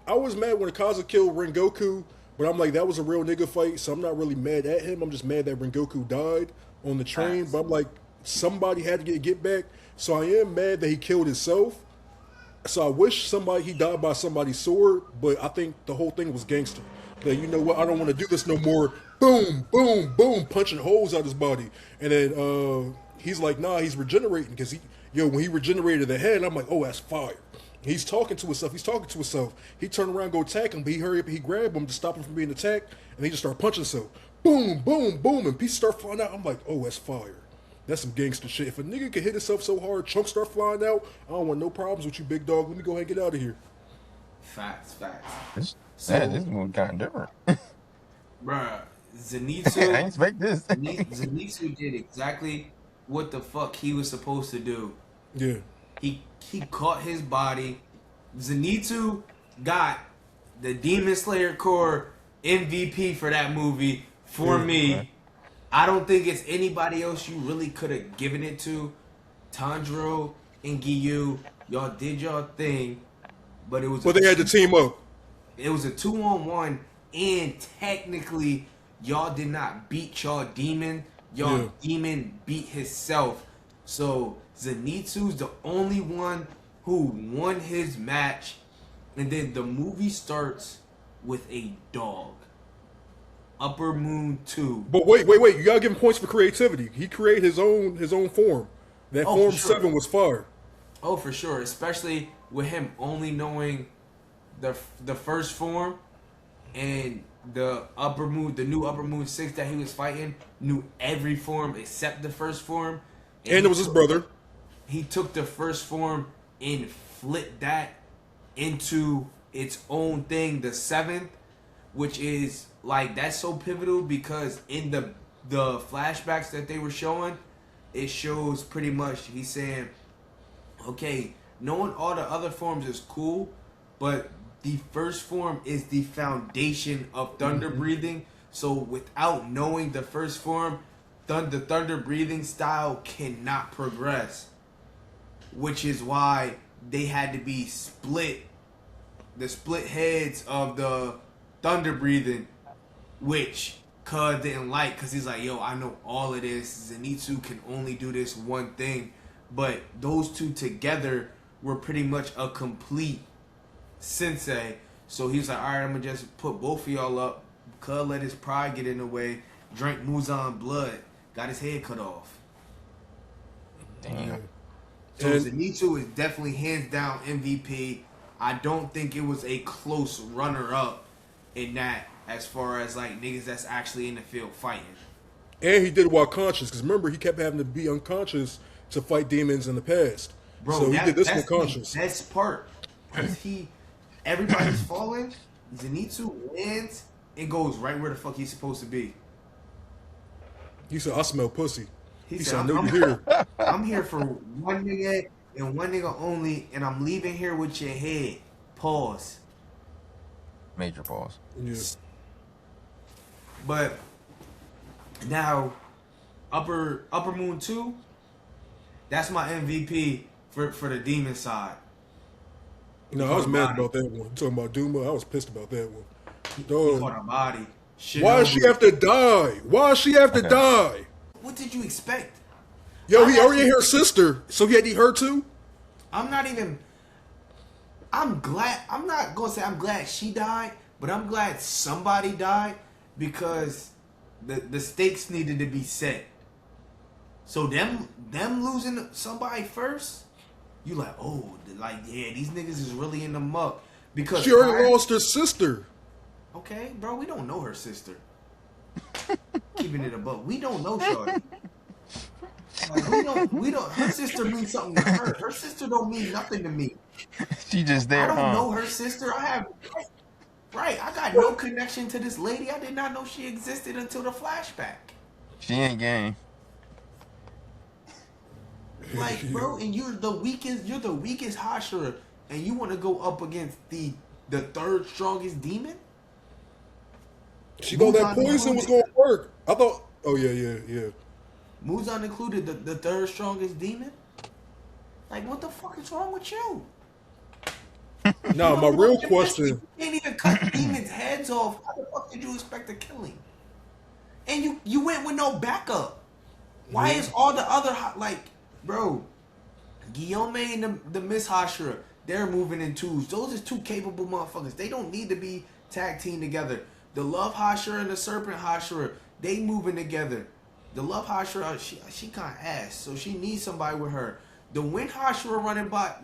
I was mad when Akaza killed Rengoku, but I'm like, that was a real nigga fight, so I'm not really mad at him. I'm just mad that Rengoku died on the train. But
Facts.
I'm like, somebody had to get back. So I am mad that he killed himself. So I wish he died by somebody's sword, but I think the whole thing was gangster. That you know what, I don't want to do this no more. Boom, boom, boom, punching holes out his body, and then he's like, nah, he's regenerating because when he regenerated the head, I'm like, oh, that's fire. He's talking to himself. He's talking to himself. He turned around, go attack him, but he hurry up, he grabbed him to stop him from being attacked, and he just started punching himself. Boom, boom, boom, and pieces start flying out. I'm like, oh, that's fire. That's some gangster shit. If a nigga can hit himself so hard, chunks start flying out, I don't want no problems with you, big dog. Let me go ahead and get out of here.
Facts, facts.
This,
So,
this movie kind of different.
bruh,
I didn't
Zenitsu,
expect this.
Zenitsu did exactly what the fuck he was supposed to do.
Yeah.
He caught his body. Zenitsu got the Demon Slayer Core MVP for that movie for
Yeah.
Okay.
me. I don't think it's anybody else you really could have given it to. Tanjiro and Giyu, y'all did y'all thing, but it was a
But they had to team up.
2-on-1, and technically y'all did not beat y'all demon.
Yeah.
Y'all demon beat himself. So Zenitsu's the only one who won his match, and then the movie starts with a dog. Upper Moon 2.
But wait. You gotta give him points for creativity. He created his own form. That
Oh, for
form
sure.
7 was fire.
Oh, for sure. Especially with him only knowing the first form and the new Upper Moon 6 that he was fighting knew every form except the first form.
And it was his brother.
He took the first form and flipped that into its own thing, the seventh, which is like that's so pivotal because in the flashbacks that they were showing, it shows pretty much he's saying, okay, knowing all the other forms is cool, but the first form is the foundation of thunder breathing. So without knowing the first form, the thunder breathing style cannot progress, which is why they had to be split, the split heads of the thunder breathing, which Cud didn't like because he's like, yo, I know all of this. Zenitsu can only do this one thing. But those two together were pretty much a complete sensei. So he's like, all right, I'm going to just put both of y'all up. Cud let his pride get in the way, drank Muzan blood, got his head cut off.
Damn.
So
And-
Zenitsu is definitely hands down MVP. I don't think it was a close runner up in that, as far as like niggas that's actually in the field fighting.
And he did it while conscious, because remember, he kept having to be unconscious to fight demons in the past.
Bro,
so he did this
that's
one conscious.
the best part. Everybody's falling, Zenitsu wins and goes right where the fuck he's supposed to be.
He said, I smell pussy.
He
He
said,
said, I know you're here.
I'm here for one nigga and one nigga only, and I'm leaving here with your head. Pause.
Major pause.
Yeah.
But now, Upper Moon 2, that's my MVP for the demon side.
No, I was mad about that one. Talking about Duma, I was pissed about that one.
He
Dog.
caught a body.
Why does she have to die? Why does she have to die?
What did you expect?
Yo, he already ate her sister, so he had to eat her too?
I'm not gonna say I'm glad she died, but I'm glad somebody died because the stakes needed to be set. So them losing somebody first, you like, oh, like, yeah, these niggas is really in the muck. Because
She already lost her sister.
okay, bro, we don't know her sister. Keeping it above, we don't know Shorty. Like, we don't. Her sister means something to her. Her sister don't mean nothing to me.
She just there,
I don't
huh?
know her sister. I got no connection to this lady. I did not know she existed until the flashback.
She ain't game.
Like, bro, and you're the weakest Hashira, and you want to go up against the third strongest demon?
She thought that poison was going to work. I thought, oh, yeah.
Muzan included the third strongest demon? Like, what the fuck is wrong with you?
Now, my real question,
You can't even cut demons' heads off. How the fuck did you expect to kill him? And you went with no backup. Why is all the other bro? Guillaume and the Miss Hashira, they're moving in twos. Those are two capable motherfuckers. They don't need to be tag team together. The Love Hashira and the Serpent Hashira, they moving together. The Love Hashira, she kind of ass, so she needs somebody with her. The Wind Hashira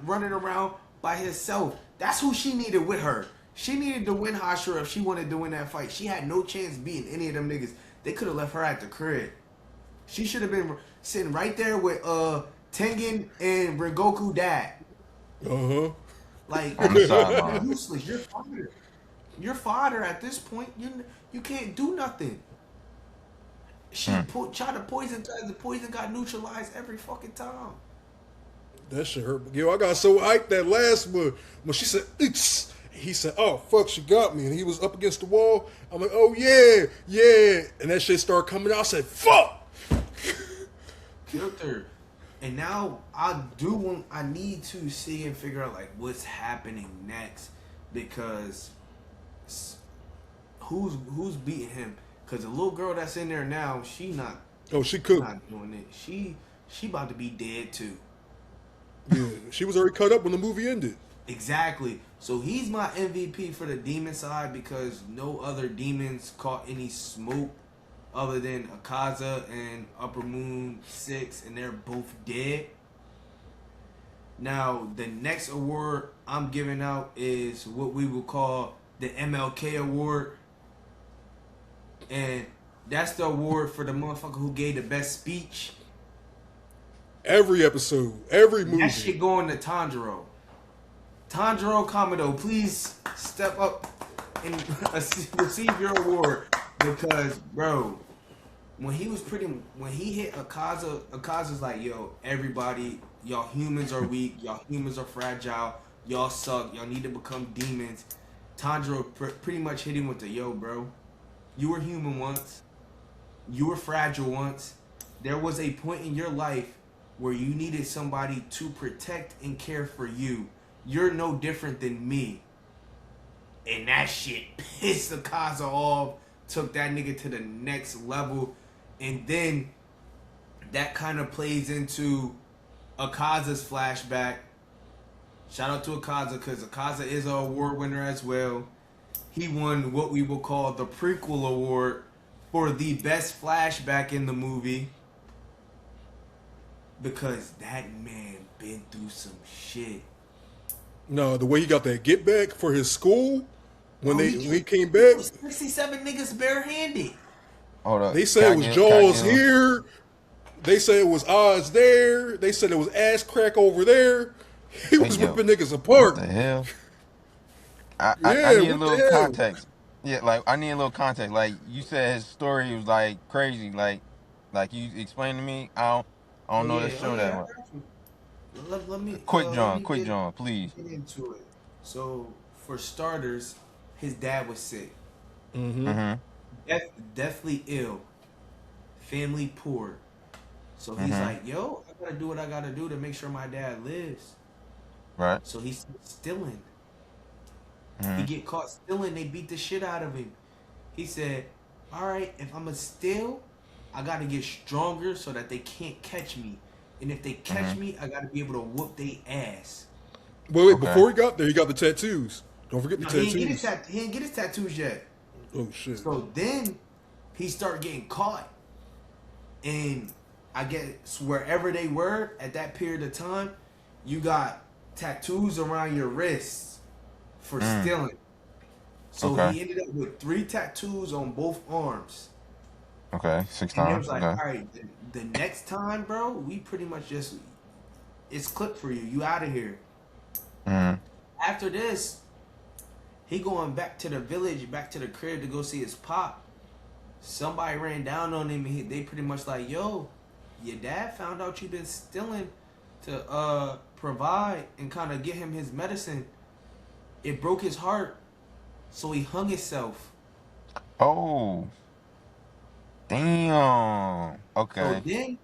running around by herself. That's who she needed with her. She needed the Wind Hashira if she wanted to win that fight. She had no chance beating any of them niggas. They could have left her at the crib. She should have been sitting right there with Tengen and Rengoku dad. Like,
On the sideline.
you're useless. You're fodder. You're fodder at this point. You can't do nothing. She tried to poison. The poison got neutralized every fucking time.
that shit hurt. Yo, I got so hyped that last one. When she said, "It's," he said, oh, fuck, she got me. And he was up against the wall. I'm like, oh, yeah. And that shit started coming out. I said, fuck.
Killed her. And now I need to see and figure out like what's happening next, because who's beating him? Because the little girl that's in there now, she not doing it. She about to be dead too.
Yeah, she was already cut up when the movie ended.
Exactly. So he's my MVP for the demon side because no other demons caught any smoke other than Akaza and Upper Moon 6, and they're both dead. Now, the next award I'm giving out is what we would call the MLK Award. And that's the award for the motherfucker who gave the best speech.
Every episode, every
And that
movie.
shit going to Tanjiro. Tanjiro Kamado, please step up and receive your award because, bro, when he hit Akaza's like, yo, everybody, y'all humans are weak, y'all humans are fragile, y'all suck, y'all need to become demons. Tanjiro pretty much hit him with the, yo, bro, you were human once, you were fragile once. There was a point in your life where you needed somebody to protect and care for you. You're no different than me. And that shit pissed Akaza off, took that nigga to the next level. And then that kind of plays into Akaza's flashback. Shout out to Akaza because Akaza is an award winner as well. He won what we will call the prequel award for the best flashback in the movie. Because that man been through some shit.
No, the way he got that get back for his school when
Bro,
when he came back,
67 niggas barehanded.
Hold up.
they said it was
Can I
Jaws
get
here. They said it was Oz there. They said it was ass crack over there. He was
yo,
ripping niggas
what
apart.
the hell? I
Yeah,
need a
what the
little
hell?
context. Yeah, like I need a little context. Like you said, his story was like crazy. Like you explained to me. I
Oh
don't know
yeah,
the
oh
show that
yeah,
much.
I got you. Let me
Quick John, please.
get into it. So for starters, his dad was sick,
Mm-hmm.
Mhm,
deathly ill, family poor. So he's
mhm.
like, "Yo, I gotta do what I gotta do to make sure my dad lives."
Right.
So he's stealing. He
Mhm,
get caught stealing. They beat the shit out of him. He said, "All right, if I'm a steal, I gotta get stronger so that they can't catch me. And if they catch
mhm.
me, I gotta be able to whoop their ass."
Wait,
Okay.
before he got there, he got the tattoos. Don't forget the
No,
tattoos.
he didn't get his tattoos yet.
Oh shit.
So then he started getting caught, and I guess wherever they were at that period of time, you got tattoos around your wrists for
Mm.
stealing. So
Okay.
he ended up with 3 tattoos on both arms.
Okay. Six
And it
times.
was like,
Okay.
all right, the next time, bro, we pretty much just, it's clipped for you. You out of here.
Mhm.
After this, he going back to the village, back to the crib to go see his pop. Somebody ran down on him, and they pretty much like, yo, your dad found out you've been stealing to provide and kind of get him his medicine. It broke his heart, so he hung himself.
Oh. Damn.
So
Okay.
then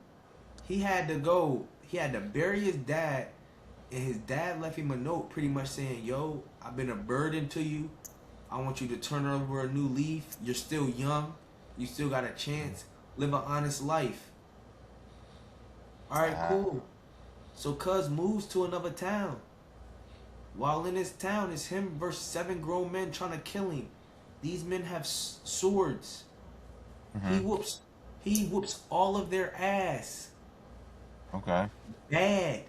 he had to bury his dad, and his dad left him a note pretty much saying, yo, I've been a burden to you. I want you to turn over a new leaf. You're still young. You still got a chance. Live an honest life. All right,
Ah.
cool. So Cuz moves to another town. While in his town, it's him versus 7 grown men trying to kill him. These men have swords. He
Mhm.
whoops all of their ass.
Okay.
Bad.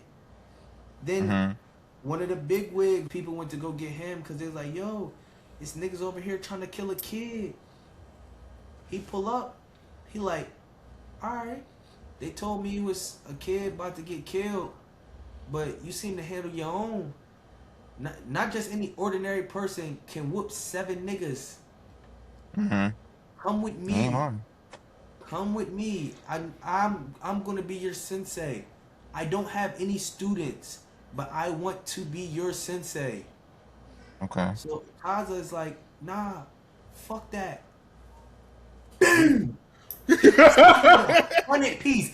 Then
Mhm.
one of the big wig people went to go get him because they was like, yo, this nigga's over here trying to kill a kid. He pull up. He like, all right. They told me you was a kid about to get killed, but you seem to handle your own. Not just any ordinary person can whoop 7 niggas.
Mhm.
Come with
He ain't
me.
lying.
Come with me. I'm gonna be your sensei. I don't have any students, but I want to be your sensei.
Okay.
So Kaza is like, nah, fuck that.
Yeah.
100 piece.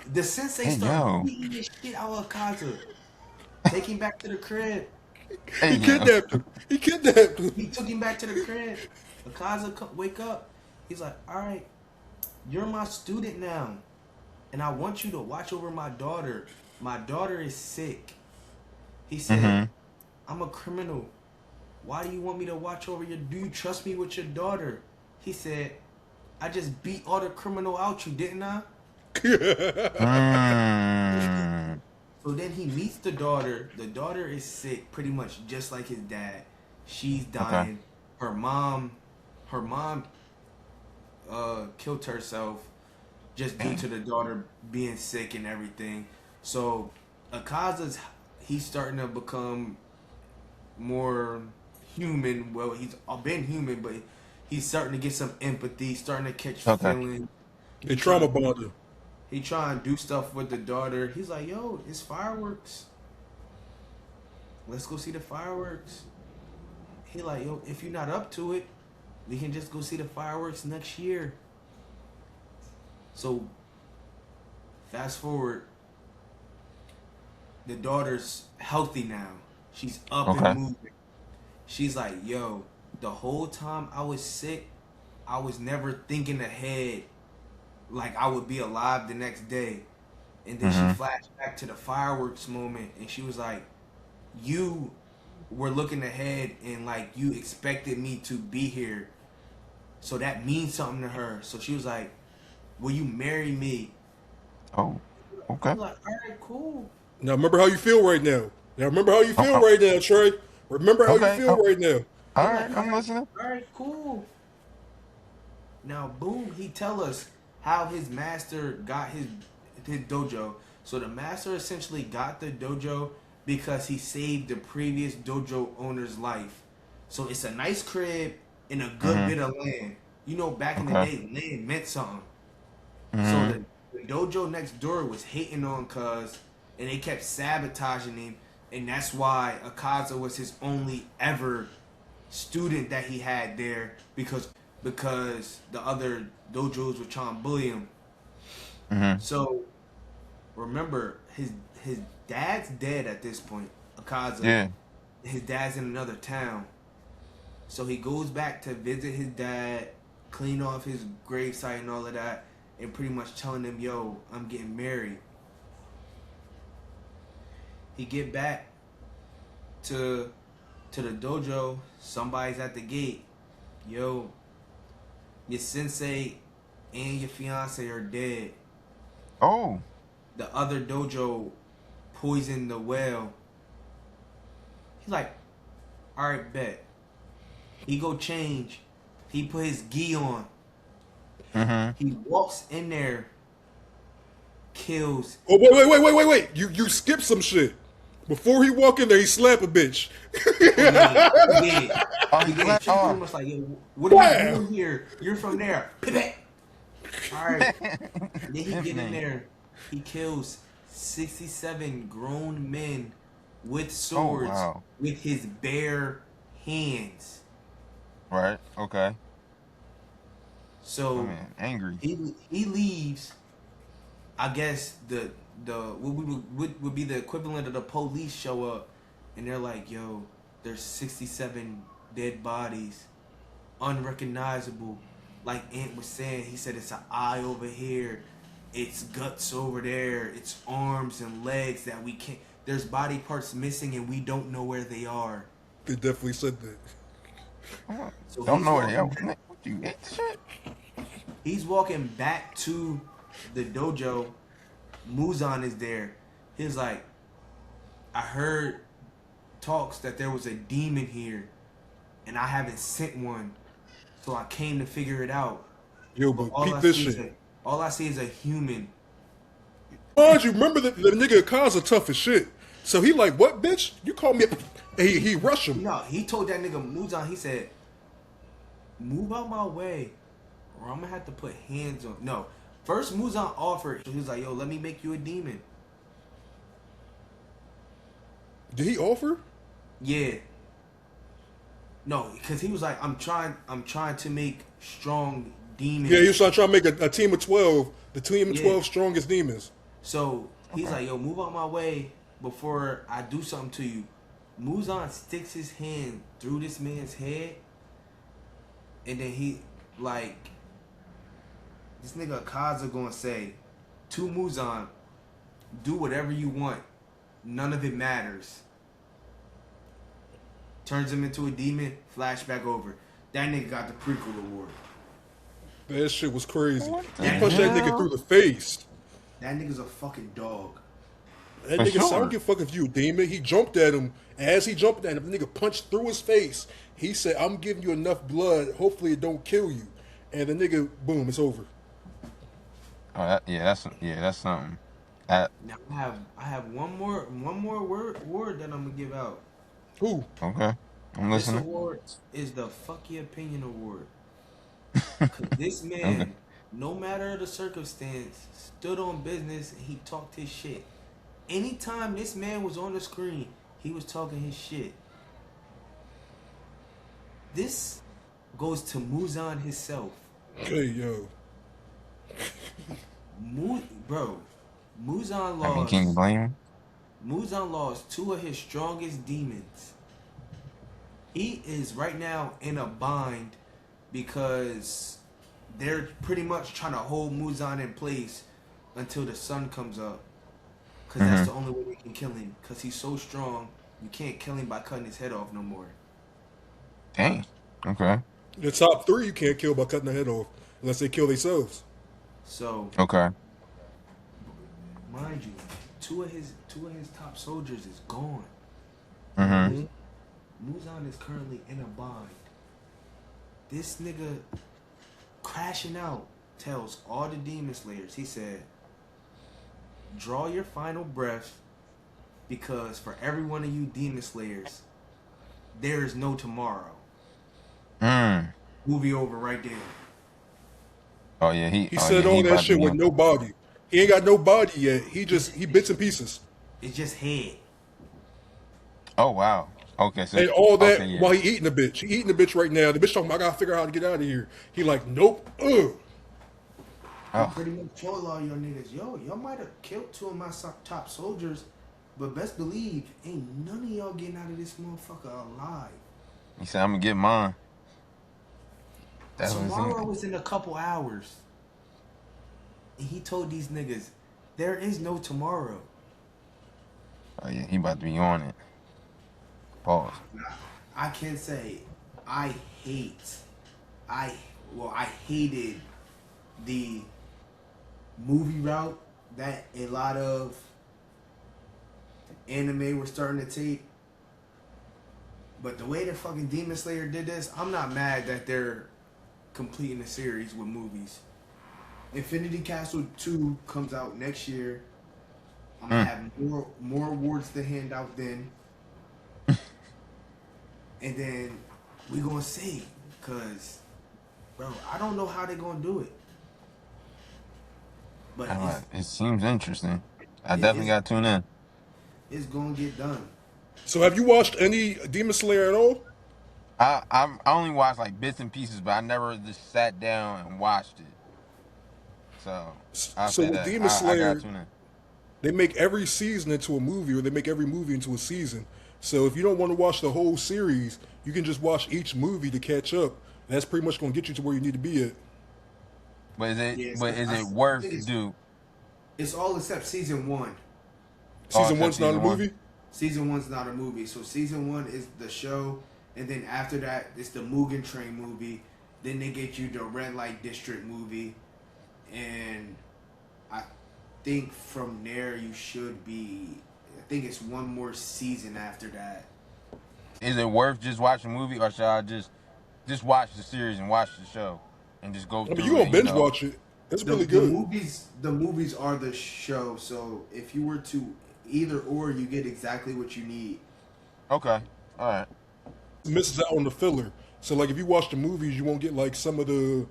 The sensei
Hey
start
yo.
beating this shit out of Kaza. Take him back to the crib.
Hey
He
yo.
kidnapped him. He kidnapped him.
He took him back to the crib. Akaza wake up. He's like, all right, you're my student now, and I want you to watch over my daughter. My daughter is sick. He said,
Mm-hmm.
I'm a criminal. Why do you want me to watch over your? Do you trust me with your daughter? He said, I just beat all the criminal out you, didn't I?
Mm.
So then he meets the daughter. The daughter is sick, pretty much just like his dad. She's
Okay.
dying. Her mom killed herself just due to
Dang.
the daughter being sick and everything. So Akaza's he's starting to become more human. Well, he's been human, but he's starting to get some empathy, starting to catch
Okay.
feelings.
They
He
trauma
trying to
bonded.
he trying to do stuff with the daughter. He's like, yo, it's fireworks. Let's go see the fireworks. He like, yo, if you're not up to it, we can just go see the fireworks next year. So fast forward, the daughter's healthy now. She's up and
Okay.
moving. She's like, yo, the whole time I was sick, I was never thinking ahead like I would be alive the next day. And then she
Mm-hmm.
flashed back to the fireworks moment and she was like, you were looking ahead and like you expected me to be here. So that means something to her. So she was like, will you marry me?
Oh.
He
Okay.
was like, all right, cool.
Now remember how you feel right now. Now remember how you
Oh,
feel
oh,
right now, Trey. Remember how you
okay.
feel
Oh,
right now.
all
He like,
right. I'm listening.
all right, cool. Now, boom, he tell us how his master got his dojo. So the master essentially got the dojo because he saved the previous dojo owner's life. So it's a nice crib and a good
Mm-hmm.
bit of land. You know, back in the
Okay.
day, land meant something. So
Mm-hmm.
the dojo next door was hating on Cuz, and they kept sabotaging him, and that's why Akaza was his only ever student that he had there because the other dojos were trying to bully him.
Mm-hmm.
So remember his dad's dead at this point. Akaza,
Yeah.
his dad's in another town. So he goes back to visit his dad, clean off his gravesite and all of that, and pretty much telling him, "Yo, I'm getting married." He get back to the dojo. Somebody's at the gate. Yo, your sensei and your fiance are dead.
Oh.
The other dojo poisoned the well. He's like, all right, bet. He go change. He put his gi on.
Mm-hmm.
He walks in there, kills.
Oh wait. You skipped some shit. Before he walk in there, he slap a bitch.
Oh yeah, he did.
Oh,
He
he
did.
flat.
She pretty
Oh.
much like, yo, what are you
Wow.
doing here? You're from there. Pivot. All right. Then he get in
Infinite.
there. He kills 67 grown men with
Oh
swords
wow.
with his bare hands.
Right. Okay. I
So
mean, angry.
he leaves. I guess the what we would be the equivalent of the police show up, and they're like, "Yo, there's 67 dead bodies, unrecognizable." Like Ant was saying, he said it's an eye over here, it's guts over there, it's arms and legs that we can't. There's body parts missing, and we don't know where they are.
They definitely said that.
Oh,
So
don't
he's
know where they are.
walking.
What you ate the shit?
He's walking back to the dojo. Muzan is there. He's like, I heard talks that there was a demon here, and I haven't sent one, so I came to figure it out.
Yo,
But
but peep this shit.
all I see is a human.
Mind you, remember the nigga Kaza tough as shit. So he like, what, bitch? You call me? And he rush him.
No, he told that nigga Muzan. He said, "Move out my way, or I'm gonna have to put hands on." No, first Muzan offered. He was like, "Yo, let me make you a demon."
Did he offer?
Yeah. No, because he was like, I'm trying to make strong demons."
Yeah, he was trying to make a team of 12. The team of
Yeah.
12 strongest demons.
So he's
Okay.
like, yo, move out my way before I do something to you. Muzan sticks his hand through this man's head, and then he like this nigga Kaza gonna say to Muzan, do whatever you want. None of it matters. turns him into a demon, flashback over. That nigga got the prequel award.
That shit was crazy.
What the
He
That
punched that
nigga,
nigga
hell?
through the face.
that nigga's a fucking dog.
That
For
nigga said, I don't
sure.
give a fuck if you a demon. He jumped at him. As he jumped at him, the nigga punched through his face. He said, I'm giving you enough blood. Hopefully it don't kill you. And the nigga, boom, it's over.
Oh, that's something. That,
Now I have one more word that I'm gonna give out.
Who?
okay, I'm
This
listening.
award is the fuck your opinion award. Cause this
Okay.
man, no matter the circumstance, stood on business and he talked his shit. Anytime this man was on the screen, he was talking his shit. This goes to Muzan himself.
Hey, yo.
Bro, Muzan
I mean, can you
lost.
blame him?
Muzan lost two of his strongest demons. He is right now in a bind because they're pretty much trying to hold Muzan in place until the sun comes up. Because that's
Mm-hmm.
the only way they can kill him. Because he's so strong, you can't kill him by cutting his head off no more.
Dang. Okay.
The top three you can't kill by cutting their head off unless they kill themselves.
So,
Okay.
mind you, two of his top soldiers is gone.
Mm-hmm.
Muzan is currently in a bind. This nigga crashing out tells all the demon slayers, he said, draw your final breath because for every one of you demon slayers, there is no tomorrow.
Mm.
Movie over right there.
Oh yeah, he.
He
Oh yeah,
said
he
all that
about to
shit
be
with
on.
no body. He ain't got no body yet. He bits and pieces.
It's just head.
Oh wow. Okay, so
And all
okay,
that
yeah.
while he eating the bitch. He eating the bitch right now. The bitch talking about, I gotta figure out how to get out of here. He like, nope. Ugh.
He
Oh,
pretty much told all your niggas, yo, y'all might have killed two of my top soldiers, but best believe, ain't none of y'all getting out of this motherfucker alive.
he said I'm gonna get mine. That's what he
Tomorrow
said.
is in a couple hours. And he told these niggas, there is no tomorrow.
Oh yeah, he about to be on it. Pause.
I can say I hate I I hated the movie route that a lot of anime were starting to take. But the way that fucking Demon Slayer did this, I'm not mad that they're completing the series with movies. Infinity Castle 2 comes out next year. I'm gonna
Mm.
have more awards to hand out then. And then we gonna see. Cause bro, I don't know how they gonna do it. But
I don't know, it seems interesting. I definitely
it's
got to tune in.
it's gonna get done.
So have you watched any Demon Slayer at all?
I only watched like bits and pieces, but I never just sat down and watched it. So I'll
So
say
with
that
Demon
I got
Slayer,
to tune in.
they make every season into a movie, or they make every movie into a season. So if you don't want to watch the whole series, you can just watch each movie to catch up. That's pretty much gonna get you to where you need to be at.
But is it
Yes,
but is
I
it
think
worth do?
it's all except season one.
Oh,
Season
except
one's not a
season one.
movie.
Season one's not a movie. So season one is the show, and then after that it's the Mugen Train movie. Then they get you the Red Light District movie, and I think from there you should be. I think it's one more season after that.
Is it worth just watching the movie, or should I just watch the series and watch the show and just go
I mean, you
through it?
gonna
And, you
binge
know,
watch it. It's
The
really
the
good.
movies the movies are the show. So if you were to either or, you get exactly what you need.
okay, all right.
It misses out on the filler. So like, if you watch the movies, you won't get like some of the,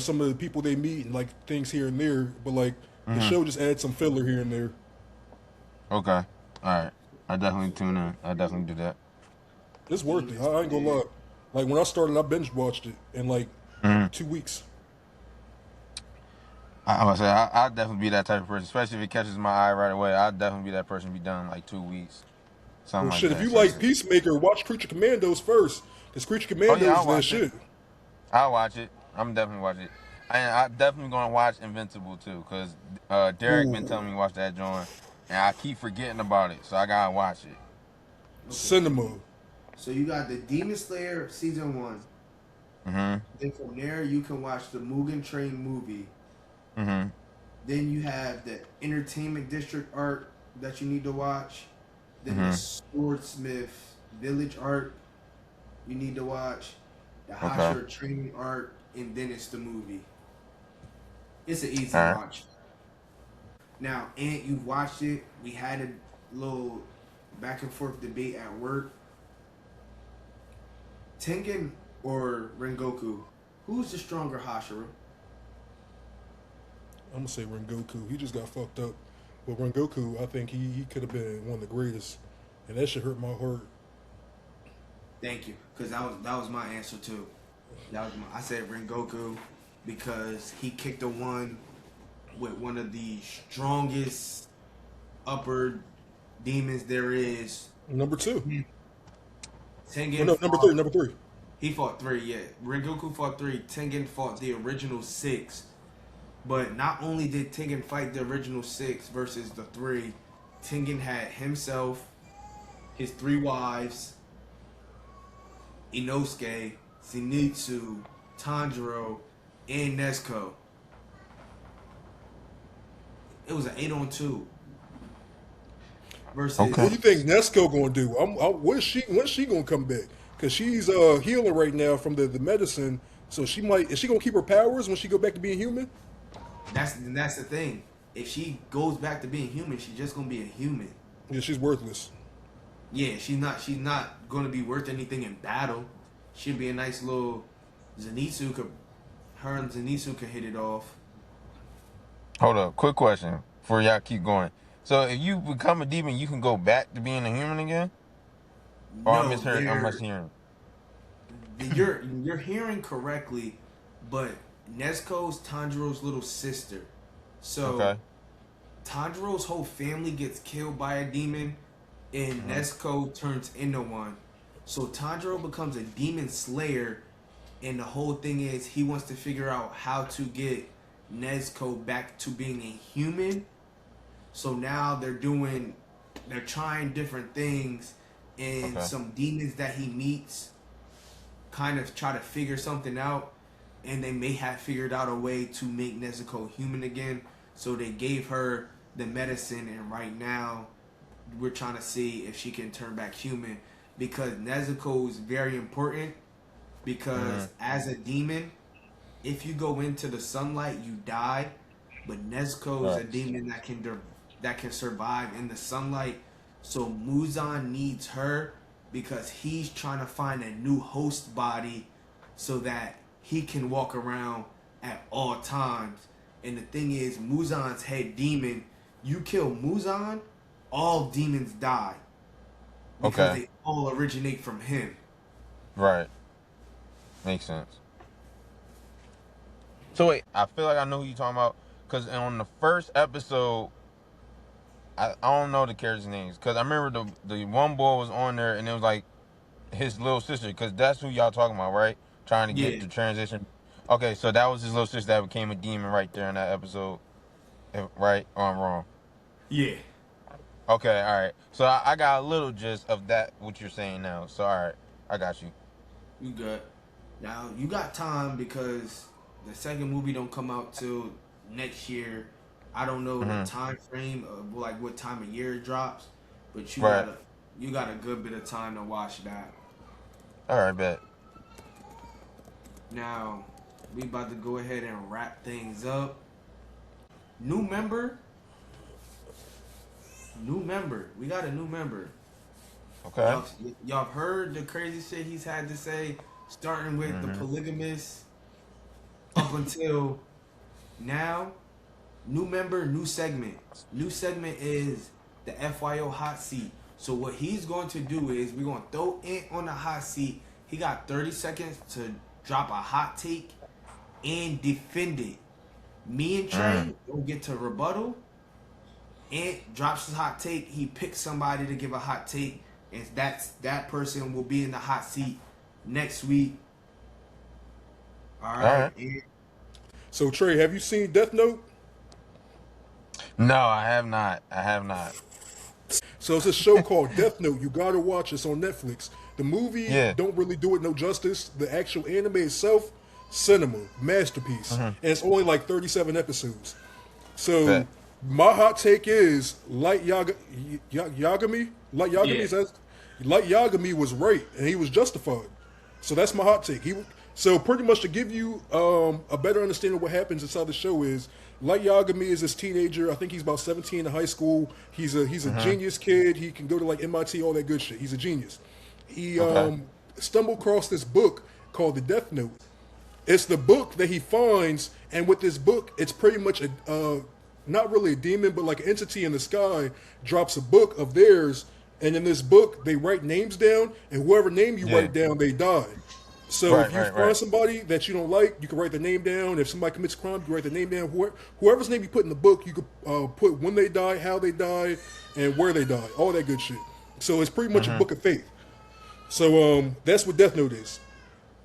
some of the people they meet and like things here and there. But like the
Mm-hmm.
show just adds some filler here and there.
Okay, all right. I definitely tune in. I definitely do that.
It's worth it. I ain't gonna lie. Like when I started, I binge watched it in like
Mm-hmm.
2 weeks.
I would say I'll definitely be that type of person, especially if it catches my eye right away. I'll definitely be that person. Be done in like 2 weeks, something
Well,
like
shit. If
that.
you
So,
like Peacemaker, watch Creature Commandos first. Cause Creature
oh yeah,
Commandos
I'll
is that
watch it.
shit.
I'll watch it. I'm definitely watch it. And I'm definitely gonna watch Invincible too, cause Derek been telling
Ooh,
me to watch that joint, and I keep forgetting about it, so I gotta watch it.
Okay.
cinema.
So you got the Demon Slayer season one.
Mm-hmm.
Then from there you can watch the Mugen Train movie.
Mm-hmm.
Then you have the Entertainment District arc that you need to watch. Then the
Mm-hmm.
Swordsmith Village arc you need to watch. The
Okay.
Hashira Training arc, and then it's the movie. It's an easy
All right.
watch. Now, Aunt, you've watched it. We had a little back and forth debate at work. Tengen or Rengoku? Who's the stronger Hashira?
I'm gonna say Rengoku. He just got fucked up. But Rengoku, I think he could have been one of the greatest, and that shit hurt my heart.
Thank you, because that was my answer too. I said Rengoku because he kicked the one with one of the strongest upper demons there is.
Number two. Oh
Tengen
no, number three.
fought.
Number three.
He fought three. Yeah, Rengoku fought three. Tengen fought the original six. But not only did Tengen fight the original six versus the three, Tengen had himself, his three wives, Inosuke, Zenitsu, Tanjiro, and Nezuko. It was an 8-on-2 versus.
Okay.
What do you think Nesco gonna do? When's she gonna come back? Cause she's healing right now from the medicine. So she might is she gonna keep her powers when she go back to being human?
That's the thing. If she goes back to being human, she's just gonna be a human.
Yeah, she's worthless.
Yeah, she's not. She's not gonna be worth anything in battle. She'd be a nice little Zenitsu. Her and Zenitsu could hit it off.
Hold up. Quick question before y'all keep going. So if you become a demon, you can go back to being a human again? Or I
No,
misheard. I'm mishearing.
you're hearing correctly, but Nezuko's Tanjiro's little sister. So
Okay.
Tanjiro's whole family gets killed by a demon, and
Mm-hmm.
Nezuko turns into one. So Tanjiro becomes a demon slayer, and the whole thing is he wants to figure out how to get Nezuko back to being a human. So now they're trying different things, and
Okay.
some demons that he meets kind of try to figure something out, and they may have figured out a way to make Nezuko human again. So they gave her the medicine, and right now we're trying to see if she can turn back human because Nezuko is very important. Because
Mm-hmm.
as a demon, if you go into the sunlight, you die. But Nezuko is a
Right.
demon that can survive in the sunlight. So Muzan needs her because he's trying to find a new host body so that he can walk around at all times. And the thing is, Muzan's head demon, you kill Muzan, all demons die because
Okay.
they all originate from him.
Right. Makes sense. So wait, I feel like I know who you're talking about because on the first episode, I don't know the characters' names because I remember the one boy was on there and it was like his little sister because that's who y'all talking about, right? Trying to get
Yeah,
the transition. Okay, so that was his little sister that became a demon right there in that episode, right? Or I'm wrong.
yeah.
Okay, all right. So I got a little gist of that what you're saying now. So all right, I got you.
You good. Now you got time because the second movie don't come out till next year. I don't know the
Hmm.
time frame of like what time of year it drops, but
Right.
you got a good bit of time to watch that.
All right, bet.
Now we about to go ahead and wrap things up. New member, new member. We got a new member.
Okay.
Y'all, y'all heard the crazy shit he's had to say, starting with the
Hmm.
polygamous up until now. New member, new segment. New segment is the FYO hot seat. So what he's going to do is we're going to throw Ant on the hot seat. He got 30 seconds to drop a hot take and defend it. Me and
Mm.
Trey will get to rebuttal. Ant drops his hot take. He picks somebody to give a hot take, and that person will be in the hot seat next week. All
All
right.
right.
Ant.
So Trey, have you seen Death Note?
No, I have not. I have not.
So it's a show called Death Note. You gotta watch. It's on Netflix. The movie
Yeah.
don't really do it no justice. The actual anime itself, cinema masterpiece, and it's only like 37 episodes. So
Bet.
my hot take is Yagami. Light Yagami
Yeah.
says Light Yagami was right, and he was justified. So that's my hot take. So pretty much to give you a better understanding of what happens inside the show is Light Yagami is this teenager. I think he's about 17 in high school. He's a genius kid. He can go to like MIT, all that good shit. He's a genius. He
Okay.
stumbled across this book called the Death Note. It's the book that he finds, and with this book, it's pretty much a not really a demon, but like an entity in the sky drops a book of theirs, and in this book they write names down, and whoever name you
Yeah.
write down, they die. So
Right,
if you
right,
find
right.
somebody that you don't like, you can write their name down. If somebody commits a crime, you can write their name down. Whoever's name you put in the book, you could put when they die, how they died, and where they died, all that good shit. So it's pretty much a book of fate. So that's what Death Note is,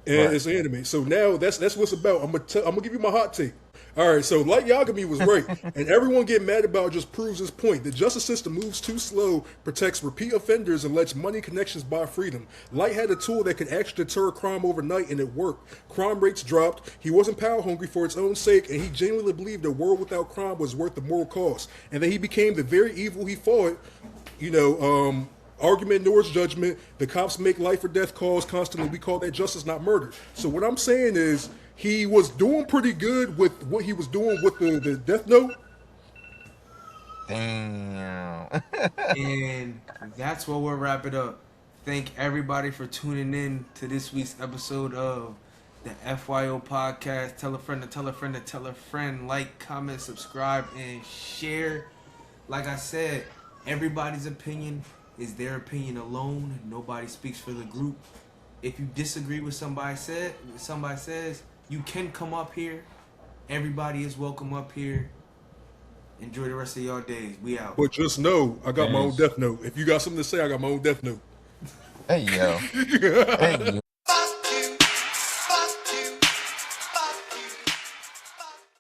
and
Right.
it's anime. So now that's what it's about. I'm gonna give you my hot take. All right, so Light Yagami was right, and everyone getting mad about it just proves his point. The justice system moves too slow, protects repeat offenders, and lets money connections buy freedom. Light had a tool that could actually deter crime overnight, and it worked. Crime rates dropped. He wasn't power hungry for its own sake, and he genuinely believed a world without crime was worth the moral cost. And then he became the very evil he fought. You know, argument ignores judgment. The cops make life or death calls constantly. We call that justice, not murder. So what I'm saying is he was doing pretty good with what he was doing with the Death Note.
Damn.
And that's where we'll wrap it up. Thank everybody for tuning in to this week's episode of the FYO podcast. Tell a friend to tell a friend to tell a friend. Like, comment, subscribe, and share. Like I said, everybody's opinion is their opinion alone. Nobody speaks for the group. If you disagree with somebody says, you can come up here. Everybody is welcome up here. Enjoy the rest of your days. We out.
But just know, I got my own
Peace.
Death Note. If you got something to say, I got my own Death Note.
Hey yo. Hey yo.